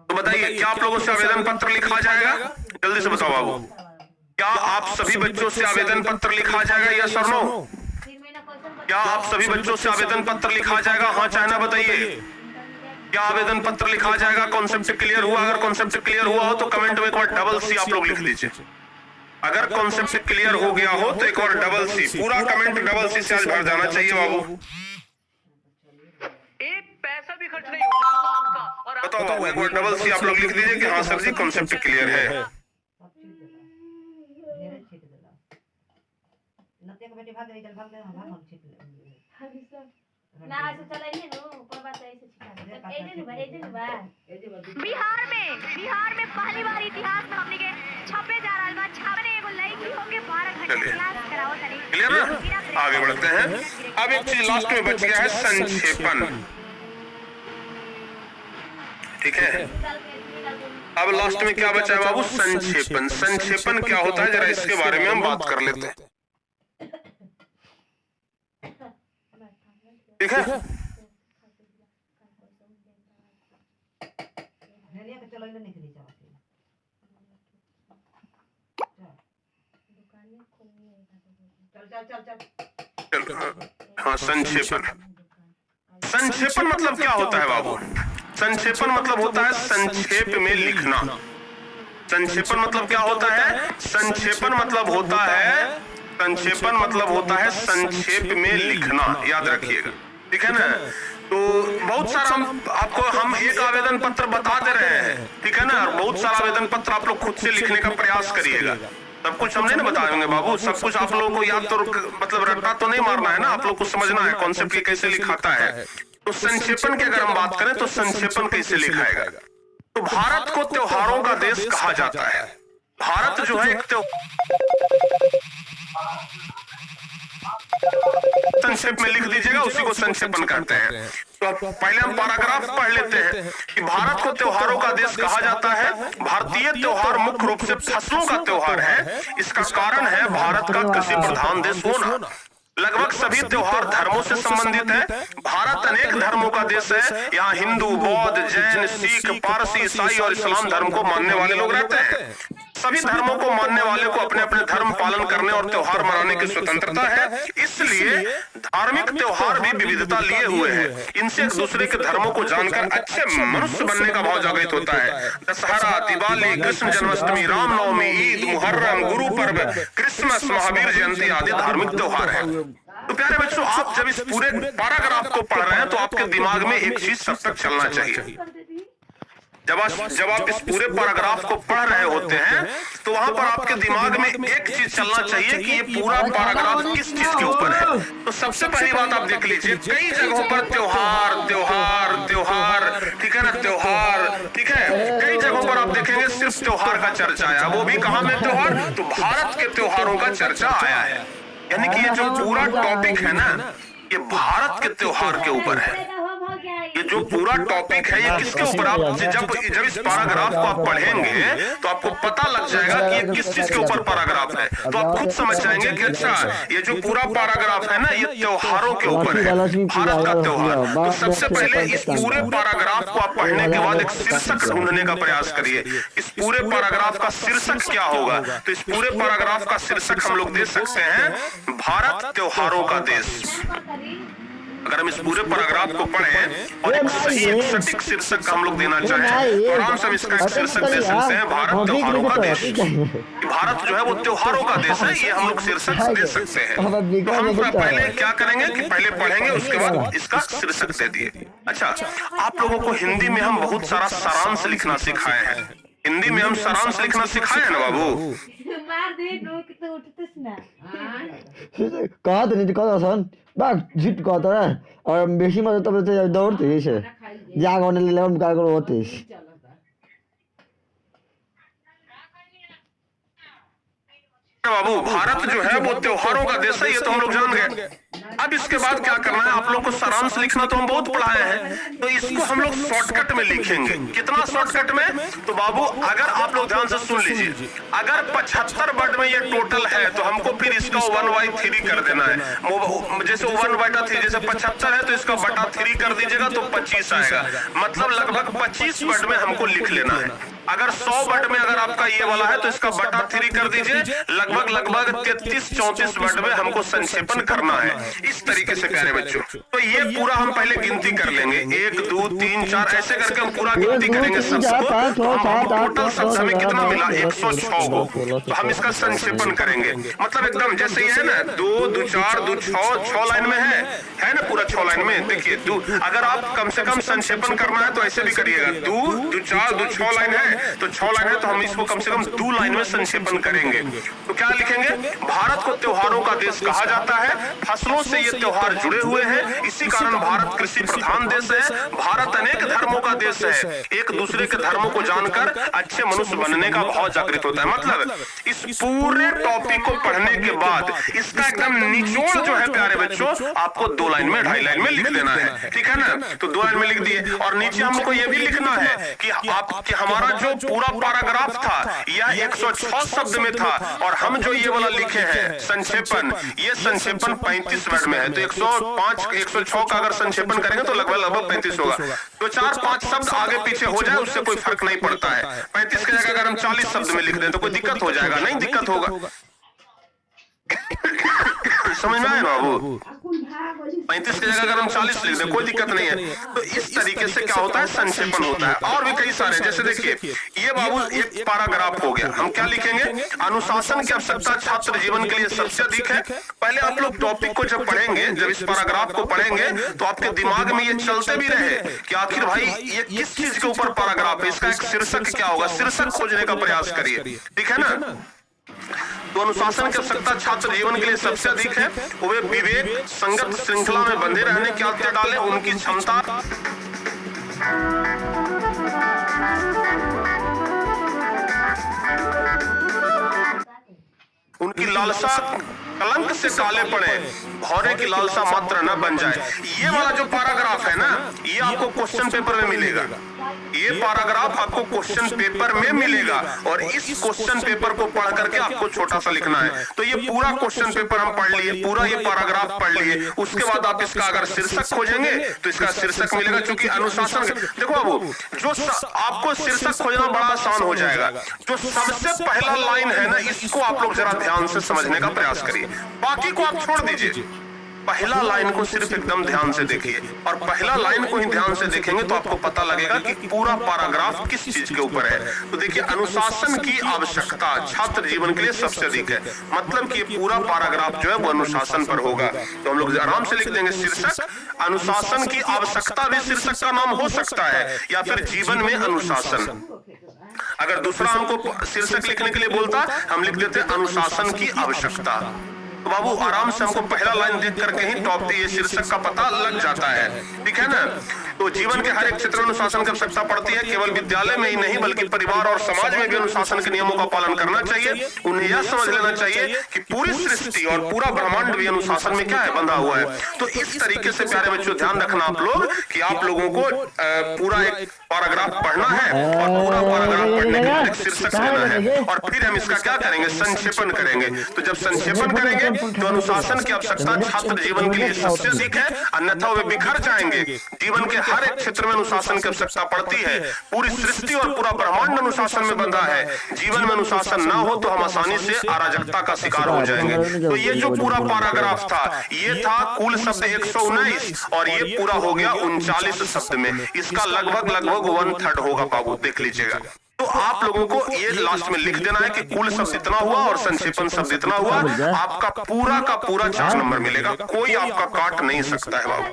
तो बताइए क्या आप लोगों से आवेदन पत्र लिखा जाएगा? जल्दी से बताओ बाबू, क्या आप सभी बच्चों से आवेदन पत्र लिखा जाएगा? यस और नो? 3 महीना क्वेश्चन क्या आप सभी बच्चों से आवेदन पत्र लिखा जाएगा? हाँ चाहे ना बताइए। क्या आवेदन पत्र लिखा जाएगा? कॉन्सेप्ट क्लियर हुआ? अगर कॉन्सेप्ट क्लियर हुआ हो तो कमेंट में एक बार डबल सी आप लोग लिख दीजिए। अगर कॉन्सेप्ट क्लियर हो गया हो तो एक बार डबल सी, पूरा कमेंट डबल सी से आज भर जाना चाहिए बाबू। एक पैसा भी खर्च नहीं होगा आपका। और बताओ बाबू, एक बार डबल सी आप लोग लिख दीजिए कि हाँ सर जी कॉन्सेप्ट क्लियर है। सब चीज देला ढेरे छीट देला नते के बेटी भाग गई चल भाग ले हम छीट ले ना ऐसे चलाइए नो ऊपर बात ऐसे छिपा एजे नु बा बिहार में पहली बार इतिहास में हमनी के छपे जा रहल बा छापने एगो लड़की होके 12 घंटे क्लास कराओ तनी क्लियर ना? आगे बढ़ते हैं। अब एक चीज लास्ट में बच गया है, संक्षेपण। ठीक है, अब लास्ट में क्या बचा है बाबू? संक्षेपण। संक्षेपण क्या होता है जरा इसके बारे में हम बात कर लेते हैं। ठीक है, हेलिया के चलो इने निकली जाओ चल हाँ संक्षेपण। संक्षेपण मतलब क्या होता है बाबू? संक्षेपण मतलब होता है संक्षेप में लिखना। संक्षेपण मतलब क्या होता है? संक्षेपण मतलब होता है, संक्षेपण मतलब होता है संक्षेप में लिखना। याद रखिएगा, ठीक है ना? तो बहुत सारा हम एक आवेदन पत्र बता दे रहे हैं, ठीक है ना? बहुत सारा आवेदन पत्र आप लोग खुद से लिखने का प्रयास करिएगा। सब कुछ हम नहीं बताएंगे बाबू, सब कुछ आप लोगों को याद तो मतलब रट्टा तो नहीं मारना है ना, आप लोग को समझना है कॉन्सेप्ट कैसे लिखाता है। तो संक्षेपण की अगर हम बात करें तो संक्षेपण कैसे लिखाएगा? तो भारत को त्योहारों का देश कहा जाता है। भारत जो है एक संक्षेप में लिख दीजिएगा, उसी को संक्षेपण कहते हैं। तो अब पहले हम पैराग्राफ पढ़ लेते हैं कि भारत को त्योहारों का देश कहा जाता है। भारतीय त्योहार मुख्य रूप से फसलों का त्योहार है। इसका कारण है भारत का कृषि प्रधान देश होना। लगभग सभी त्योहार धर्मों से संबंधित है। भारत अनेक धर्मों का देश है। यहाँ हिंदू, बौद्ध, जैन, सिख, पारसी, ईसाई और इस्लाम धर्म को मानने वाले लोग रहते हैं। सभी धर्मों को मानने वाले को अपने अपने धर्म पालन करने और त्योहार मनाने की स्वतंत्रता है। इसलिए धार्मिक त्योहार भी विविधता लिए हुए हैं। इनसे एक दूसरे के धर्मों को जानकर अच्छे मनुष्य बनने का भाव जागृत होता है। दशहरा, दिवाली, कृष्ण जन्माष्टमी, रामनवमी, ईद, मुहर्रम, गुरु पर्व, क्रिसमस, महावीर जयंती आदि धार्मिक त्योहार है। तो प्यारे बच्चों, आप जब इस पूरे पैराग्राफ को पढ़ रहे हैं तो आपके दिमाग में एक चीज सब तक चलना चाहिए। जब आप इस पूरे पैराग्राफ को पढ़ रहे होते हैं तो वहां पर आपके दिमाग में एक चीज चलना चाहिए कि ये पूरा पैराग्राफ किस चीज के ऊपर है। तो सबसे पहली बात आप देख लीजिए, कई जगहों पर त्योहार त्योहार त्योहार, ठीक है ना? त्योहार, ठीक है। कई जगहों पर आप देखेंगे सिर्फ त्योहार का चर्चा आया, वो भी कहां में त्योहार? तो भारत के त्योहारों का चर्चा आया है। यानी कि ये जो पूरा टॉपिक है ना, ये भारत के त्योहार के ऊपर है। ये जो पूरा टॉपिक है ये किसके ऊपर? आप जब इस पैराग्राफ को आप पढ़ेंगे तो आपको पता लग जाएगा कि ये किस चीज के ऊपर पैराग्राफ है। तो आप खुद समझ जाएंगे कि अच्छा ये जो पूरा पैराग्राफ है ना, ये त्योहारों के ऊपर है, भारत का त्योहार। तो सबसे पहले इस पूरे पैराग्राफ को आप पढ़ने के बाद एक शीर्षक ढूंढने का प्रयास करिए। इस पूरे पैराग्राफ का शीर्षक क्या होगा? तो इस पूरे पैराग्राफ का शीर्षक हम लोग दे सकते हैं भारत त्योहारों का देश। अगर हम इस पूरे पैराग्राफ को पढ़ें और एक सही एक सटीक शीर्षक हम लोग देना चाहें तो आराम से हम इसका शीर्षक दे सकते हैं भारत त्योहारों का देश। भारत जो है वो त्योहारों का देश है, ये हम लोग शीर्षक दे सकते हैं। तो हम पहले क्या करेंगे कि पहले पढ़ेंगे, उसके बाद इसका शीर्षक दे दिए। अच्छा, आप लोगों को हिंदी में हम बहुत सारा सारांश लिखना सिखाए हैं। हिंदी में हम सारांश लिखना सिखाए हैं ना बाबू? मार दे नो कि तो उठतेस ना कहा तो नहीं कहा सन बाग झिट कहता है और बेसी मजा तब तो दौड़ते से जाग होने ले हम का करो होते बाबू। भारत जो है वो त्योहारों का देश है, ये तो हम लोग जान गए। अब इसके बाद क्या करना है, आप लोग को सारांश लिखना तो हम बहुत पढ़ाए हैं, तो इसको हम लोग शॉर्टकट में लिखेंगे। कितना शॉर्टकट में? तो बाबू अगर आप लोग ध्यान से सुन लीजिए, अगर 75 वर्ड में ये टोटल है तो हमको फिर इसका 1/3 कर देना है। जैसे 1/3 जैसे 75 है तो इसका बटा 3 कर दीजिएगा तो 25 आएगा। मतलब लगभग 25 वर्ड में हमको लिख लेना है। अगर 100 वर्ड में अगर आपका ये वाला है तो इसका बटा 3 कर दीजिए, लगभग 33-34 वर्ड में हमको संक्षेपण करना है। इस तरीके से प्यारे बच्चों, तो ये पूरा हम पहले गिनती कर लेंगे, 1 2 3 4 ऐसे करके हम पूरा गिनती करेंगे सबको। टोटल शब्द हमें कितना मिला? 106 को। तो हम इसका संक्षेपण करेंगे, मतलब एकदम जैसे ये है ना 2 2 4 2 6 लाइन में है ना, पूरा 6 लाइन में। देखिए अगर आप कम से कम संक्षेपण करना है तो ऐसे भी करिएगा, 2 2 4 2 6 लाइन है तो 6 लाइन है तो हम इसको कम से कम 2 लाइन में संक्षेपण करेंगे। तो क्या लिखेंगे? भारत को त्योहारों का देश कहा जाता है, फसलों से ये त्योहार जुड़े हुए हैं, इसी कारण भारत कृषि प्रधान देश है। भारत अनेक धर्मों का देश है, एक दूसरे के धर्मों को जानकर अच्छे मनुष्य बनने का भाव जागृत होता है। मतलब इस पूरे टॉपिक को पढ़ने के बाद इसका एकदम निचोड़ जो है प्यारे बच्चों आपको 2 लाइन में 2.5 लाइन में लिख देना है, ठीक है ना। तो 2 लाइन में लिख दिए और नीचे हमको ये भी लिखना है कि हमारा जो पूरा पैराग्राफ था यह 106 शब्द में था और हम जो ये वाला लिखे हैं संक्षेपण, ये संक्षेपण 35 वर्ड में है। तो 105 106 का अगर संक्षेपण करेंगे तो लगभग 35 होगा। तो 4-5 शब्द आगे पीछे हो जाए उससे कोई फर्क नहीं पड़ता है। 35 की जगह अगर हम 40 शब्द में लिख दें तो कोई दिक्कत हो जाएगा? नहीं दिक्कत होगा। समझ में आए बाबू? 35 की जगह अगर हम 40 लिख दें कोई दिक्कत नहीं है। तो इस तरीके से क्या होता है? संक्षेपण होता है। और भी कई सारे, जैसे देखिए ये बाबू एक पैराग्राफ हो गया। हम क्या लिखेंगे? अनुशासन की आवश्यकता छात्र जीवन के लिए सबसे अधिक है। पहले आप लोग टॉपिक को जब पढ़ेंगे, जब इस पैराग्राफ को पढ़ेंगे तो आपके दिमाग में ये चलते भी रहे कि आखिर भाई ये किस चीज के ऊपर पैराग्राफ है, इसका एक शीर्षक क्या होगा, शीर्षक खोजने का प्रयास करिए, ठीक है ना। तो अनुशासन की आवश्यकता छात्र जीवन के लिए सबसे अधिक है। वे विवेक संगत श्रृंखला में बंधे रहने की आदत डालें, उनकी क्षमता उनकी लालसा कलंक से काले पड़े, भौरे की लालसा मात्र न बन जाए। ये वाला जो पैराग्राफ है ना ये आपको क्वेश्चन पेपर में मिलेगा। ये पैराग्राफ आपको क्वेश्चन पेपर में मिलेगा और इस क्वेश्चन पेपर को पढ़ करके आपको छोटा सा लिखना है। तो ये पूरा क्वेश्चन पेपर हम पढ़ लिए, पूरा ये पैराग्राफ पढ़ लिए, उसके बाद आप इसका अगर शीर्षक खोजेंगे तो इसका शीर्षक मिलेगा। क्योंकि अनुशासन, देखो बाबू जो आपको शीर्षक खोजना बड़ा आसान हो जाएगा। जो सबसे पहला लाइन है ना इसको आप लोग जरा ध्यान से समझने का प्रयास करिए, बाकी को आप छोड़ दीजिए। पहला लाइन को सिर्फ एकदम ध्यान से देखिए और पहला लाइन को ही ध्यान से देखेंगे तो आपको पता लगेगा कि पूरा पैराग्राफ किस चीज के ऊपर है। तो देखिए अनुशासन की आवश्यकता छात्र जीवन के लिए सबसे अधिक है, मतलब कि ये पूरा पैराग्राफ जो है वो अनुशासन पर होगा। तो हम लोग आराम से लिख देंगे शीर्षक अनुशासन की आवश्यकता भी शीर्षक का नाम हो सकता है, या फिर जीवन में अनुशासन। अगर दूसरा हमको शीर्षक लिखने के लिए बोलता हम लिख देते अनुशासन की आवश्यकता। तो बाबू आराम से हमको पहला लाइन देख करके ही टॉप ये शीर्षक का पता लग जाता है, ठीक है ना। तो जीवन के हर एक क्षेत्र में अनुशासन की आवश्यकता पड़ती है। केवल विद्यालय में ही नहीं बल्कि परिवार और समाज में भी अनुशासन के नियमों का पालन करना चाहिए। उन्हें यह समझ लेना चाहिए कि पूरी सृष्टि और पूरा ब्रह्मांड भी अनुशासन में क्या है, बंधा हुआ है। तो इस तरीके से प्यारे बच्चों ध्यान रखना आप लोग कि आप लोगों को पूरा एक पैराग्राफ पढ़ना है और पूरा पैराग्राफ पढ़ने के बाद एक शीर्षक लेना है और फिर हम इसका क्या करेंगे, संक्षेपण करेंगे। तो जब संक्षेपण करेंगे तो अनुशासन की आवश्यकता छात्र जीवन के लिए सबसे अधिक है, अन्यथा वे बिखर जाएंगे। जीवन के हर एक क्षेत्र में अनुशासन की आवश्यकता पड़ती है। पूरी सृष्टि और पूरा ब्रह्मांड अनुशासन में बंधा है। जीवन में अनुशासन ना हो तो हम आसानी से अराजकता का शिकार हो जाएंगे। तो ये जो पूरा पैराग्राफ था ये था कुल शब्द 119 और ये पूरा हो गया 39 शब्द में। इसका लगभग 1/3 होगा बाबू, देख लीजिएगा। तो आप लोगों को ये लास्ट में लिख देना है कि कुल शब्द इतना हुआ और संक्षेपण शब्द इतना हुआ। आपका पूरा का पूरा 4 नंबर मिलेगा, कोई आपका काट नहीं सकता है बाबू,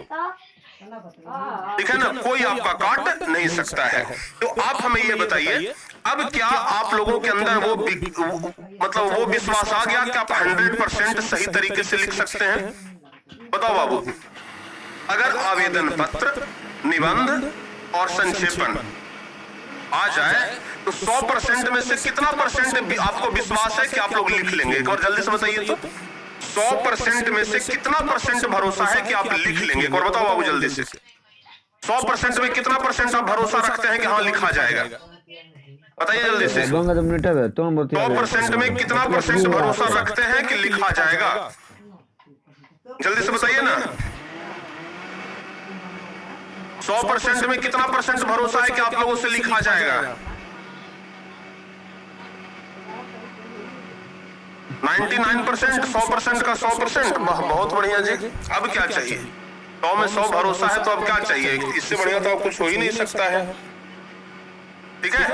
ठीक है ना, कोई आपका काट नहीं सकता है। तो आप हमें ये बताइए अब क्या आप लोगों के अंदर वो मतलब वो विश्वास आ गया कि आप 100% सही तरीके से लिख सकते हैं? बताओ बाबू, अगर आवेदन पत्र, निबंध और संक्षेपण आ जाए तो 100% में से कितना परसेंट आपको विश्वास है कि आप लोग लिख लेंगे? एक बार जल्दी से बताइए तो। 100% में से कितना परसेंट भरोसा है कि आप लिख लेंगे? और बताओ बाबू जल्दी से, 100% में कितना परसेंट आप भरोसा रखते हैं कि हाँ लिखा जाएगा? बताइए जल्दी से। 100% में कितना परसेंट भरोसा रखते हैं कि लिखा जाएगा? जल्दी से बताइए ना। 100% में कितना परसेंट भरोसा है कि आप लोगों से लिखा जाएगा? 99%, 100% का 100%। बहुत बढ़िया जी। अब क्या चाहिए? 100 में 100 भरोसा है तो अब क्या चाहिए? इससे बढ़िया तो अब कुछ हो ही नहीं सकता है। ठीक है,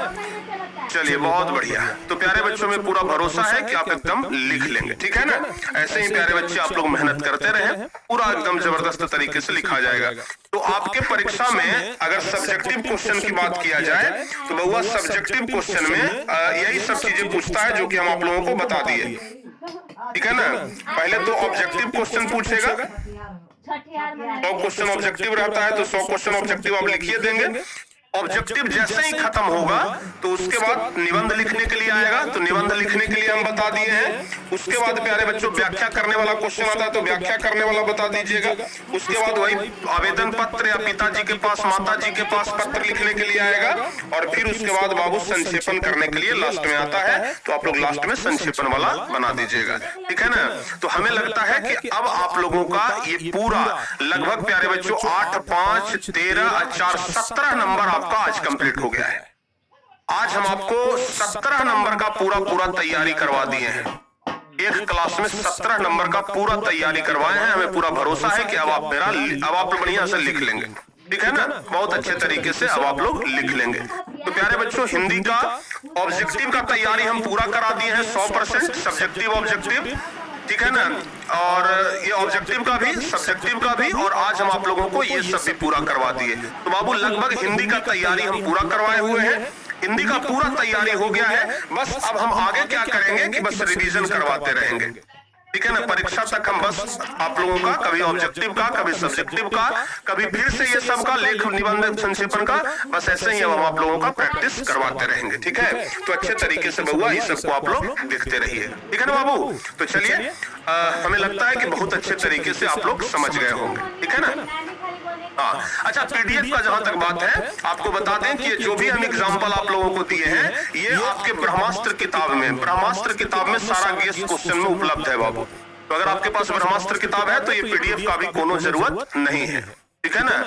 चलिए बहुत बढ़िया। तो प्यारे बच्चों में पूरा भरोसा है कि आप एकदम लिख लेंगे, ठीक है ना? ऐसे ही प्यारे बच्चे आप लोग मेहनत करते रहे, पूरा एकदम जबरदस्त तरीके से लिखा जाएगा। तो आपके परीक्षा में अगर सब्जेक्टिव क्वेश्चन की बात किया जाए तो बउआ सब्जेक्टिव क्वेश्चन में यही सब चीजें पूछता है जो कि हम आप लोगों को बता दिए, ठीक है ना? पहले तो ऑब्जेक्टिव क्वेश्चन पूछेगा, 100 क्वेश्चन ऑब्जेक्टिव रहता है तो 100 क्वेश्चन ऑब्जेक्टिव आप लिखिए देंगे। ऑब्जेक्टिव जैसे ही खत्म होगा तो उसके बाद निबंध लिखने के लिए आएगा, तो निबंध लिखने के लिए हम बता दिए हैं। उसके बाद प्यारे बच्चों व्याख्या करने वाला क्वेश्चन आता है तो व्याख्या करने वाला बता दीजिएगा। उसके बाद वही आवेदन पत्र या पिताजी के पास माताजी के पास पत्र लिखने के लिए आएगा, और फिर उसके बाद बाबू संक्षेपण करने के लिए लास्ट में आता है, तो आप लोग लास्ट में संक्षेपण वाला बना दीजिएगा, ठीक है ना? तो हमें लगता है कि अब आप लोगों का ये पूरा लगभग प्यारे बच्चों 8, 5, 13, 4, 17 नंबर आपका आज कंप्लीट हो गया है। आज हम आपको 17 नंबर का पूरा तैयारी करवा दिए हैं। एक क्लास में 17 नंबर का पूरा तैयारी करवाए हैं। हमें पूरा भरोसा है कि अब आप बढ़िया से लिख लेंगे, ठीक है ना? बहुत अच्छे तरीके से अब आप लोग लिख लेंगे। तो प्यारे बच्चों हिंदी का ऑब्जेक्टिव का तैयारी हम पूरा करा दिए हैं 100%, सब्जेक्टिव ऑब्जेक्टिव, ठीक है ना? और ये ऑब्जेक्टिव का भी सब्जेक्टिव का भी, और आज हम आप लोगों को ये सब भी पूरा करवा दिए। तो बाबू लगभग हिंदी का तैयारी हम पूरा करवाए हुए हैं, हिंदी का पूरा तैयारी हो गया है। बस अब हम आगे क्या करेंगे कि बस रिवीजन करवाते रहेंगे, ठीक है ना? परीक्षा तक हम बस आप लोगों का कभी ऑब्जेक्टिव का, कभी सब्जेक्टिव का, कभी फिर से ये सब का लेख निबंध संक्षेपण का, बस ऐसे ही हम आप लोगों का प्रैक्टिस करवाते रहेंगे, ठीक है? तो अच्छे तरीके से बउआ इस सबको आप लोग देखते रहिए, ठीक है ना बाबू? तो चलिए हमें लगता है कि बहुत अच्छे तरीके से आप लोग समझ गए होंगे, ठीक है ना? हाँ, अच्छा पीडीएफ का जहां तक बात है, आपको बता दें कि जो भी हम एग्जाम्पल आप लोगों को दिए हैं ये आपके ब्रह्मास्त्र किताब में सारा गेस क्वेश्चन में उपलब्ध है बाबू। तो अगर आपके पास ब्रह्मास्त्र किताब है तो ये पीडीएफ का भी कोनो जरूरत नहीं है, ठीक है ना?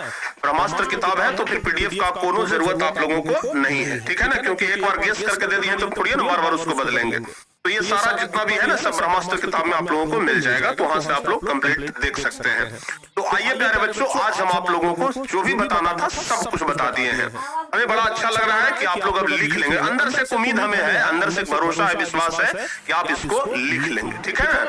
ब्रह्मास्त्र किताब है तो फिर पीडीएफ का कोनो जरूरत आप लोगों को नहीं है, ठीक है ना? क्योंकि एक बार गेस करके दे दिए तो थोड़ी ना बार बार उसको बदलेंगे। तो ये सारा जितना भी है ना सब ब्रह्मास्त्र किताब में आप लोगों को मिल जाएगा, तो वहां से आप लोग कंप्लीट देख सकते हैं। तो आइए प्यारे बच्चों, आज हम आप लोगों को जो भी बताना था सब कुछ बता दिए हैं। हमें बड़ा अच्छा लग रहा है कि आप लोग अब लिख लेंगे। अंदर से उम्मीद हमें है, अंदर से भरोसा है, विश्वास है कि आप इसको लिख लेंगे, ठीक है ना?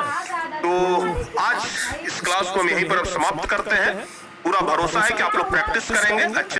तो आज इस क्लास को हम यहीं पर अब समाप्त करते हैं। पूरा भरोसा है कि आप लोग प्रैक्टिस करेंगे अच्छे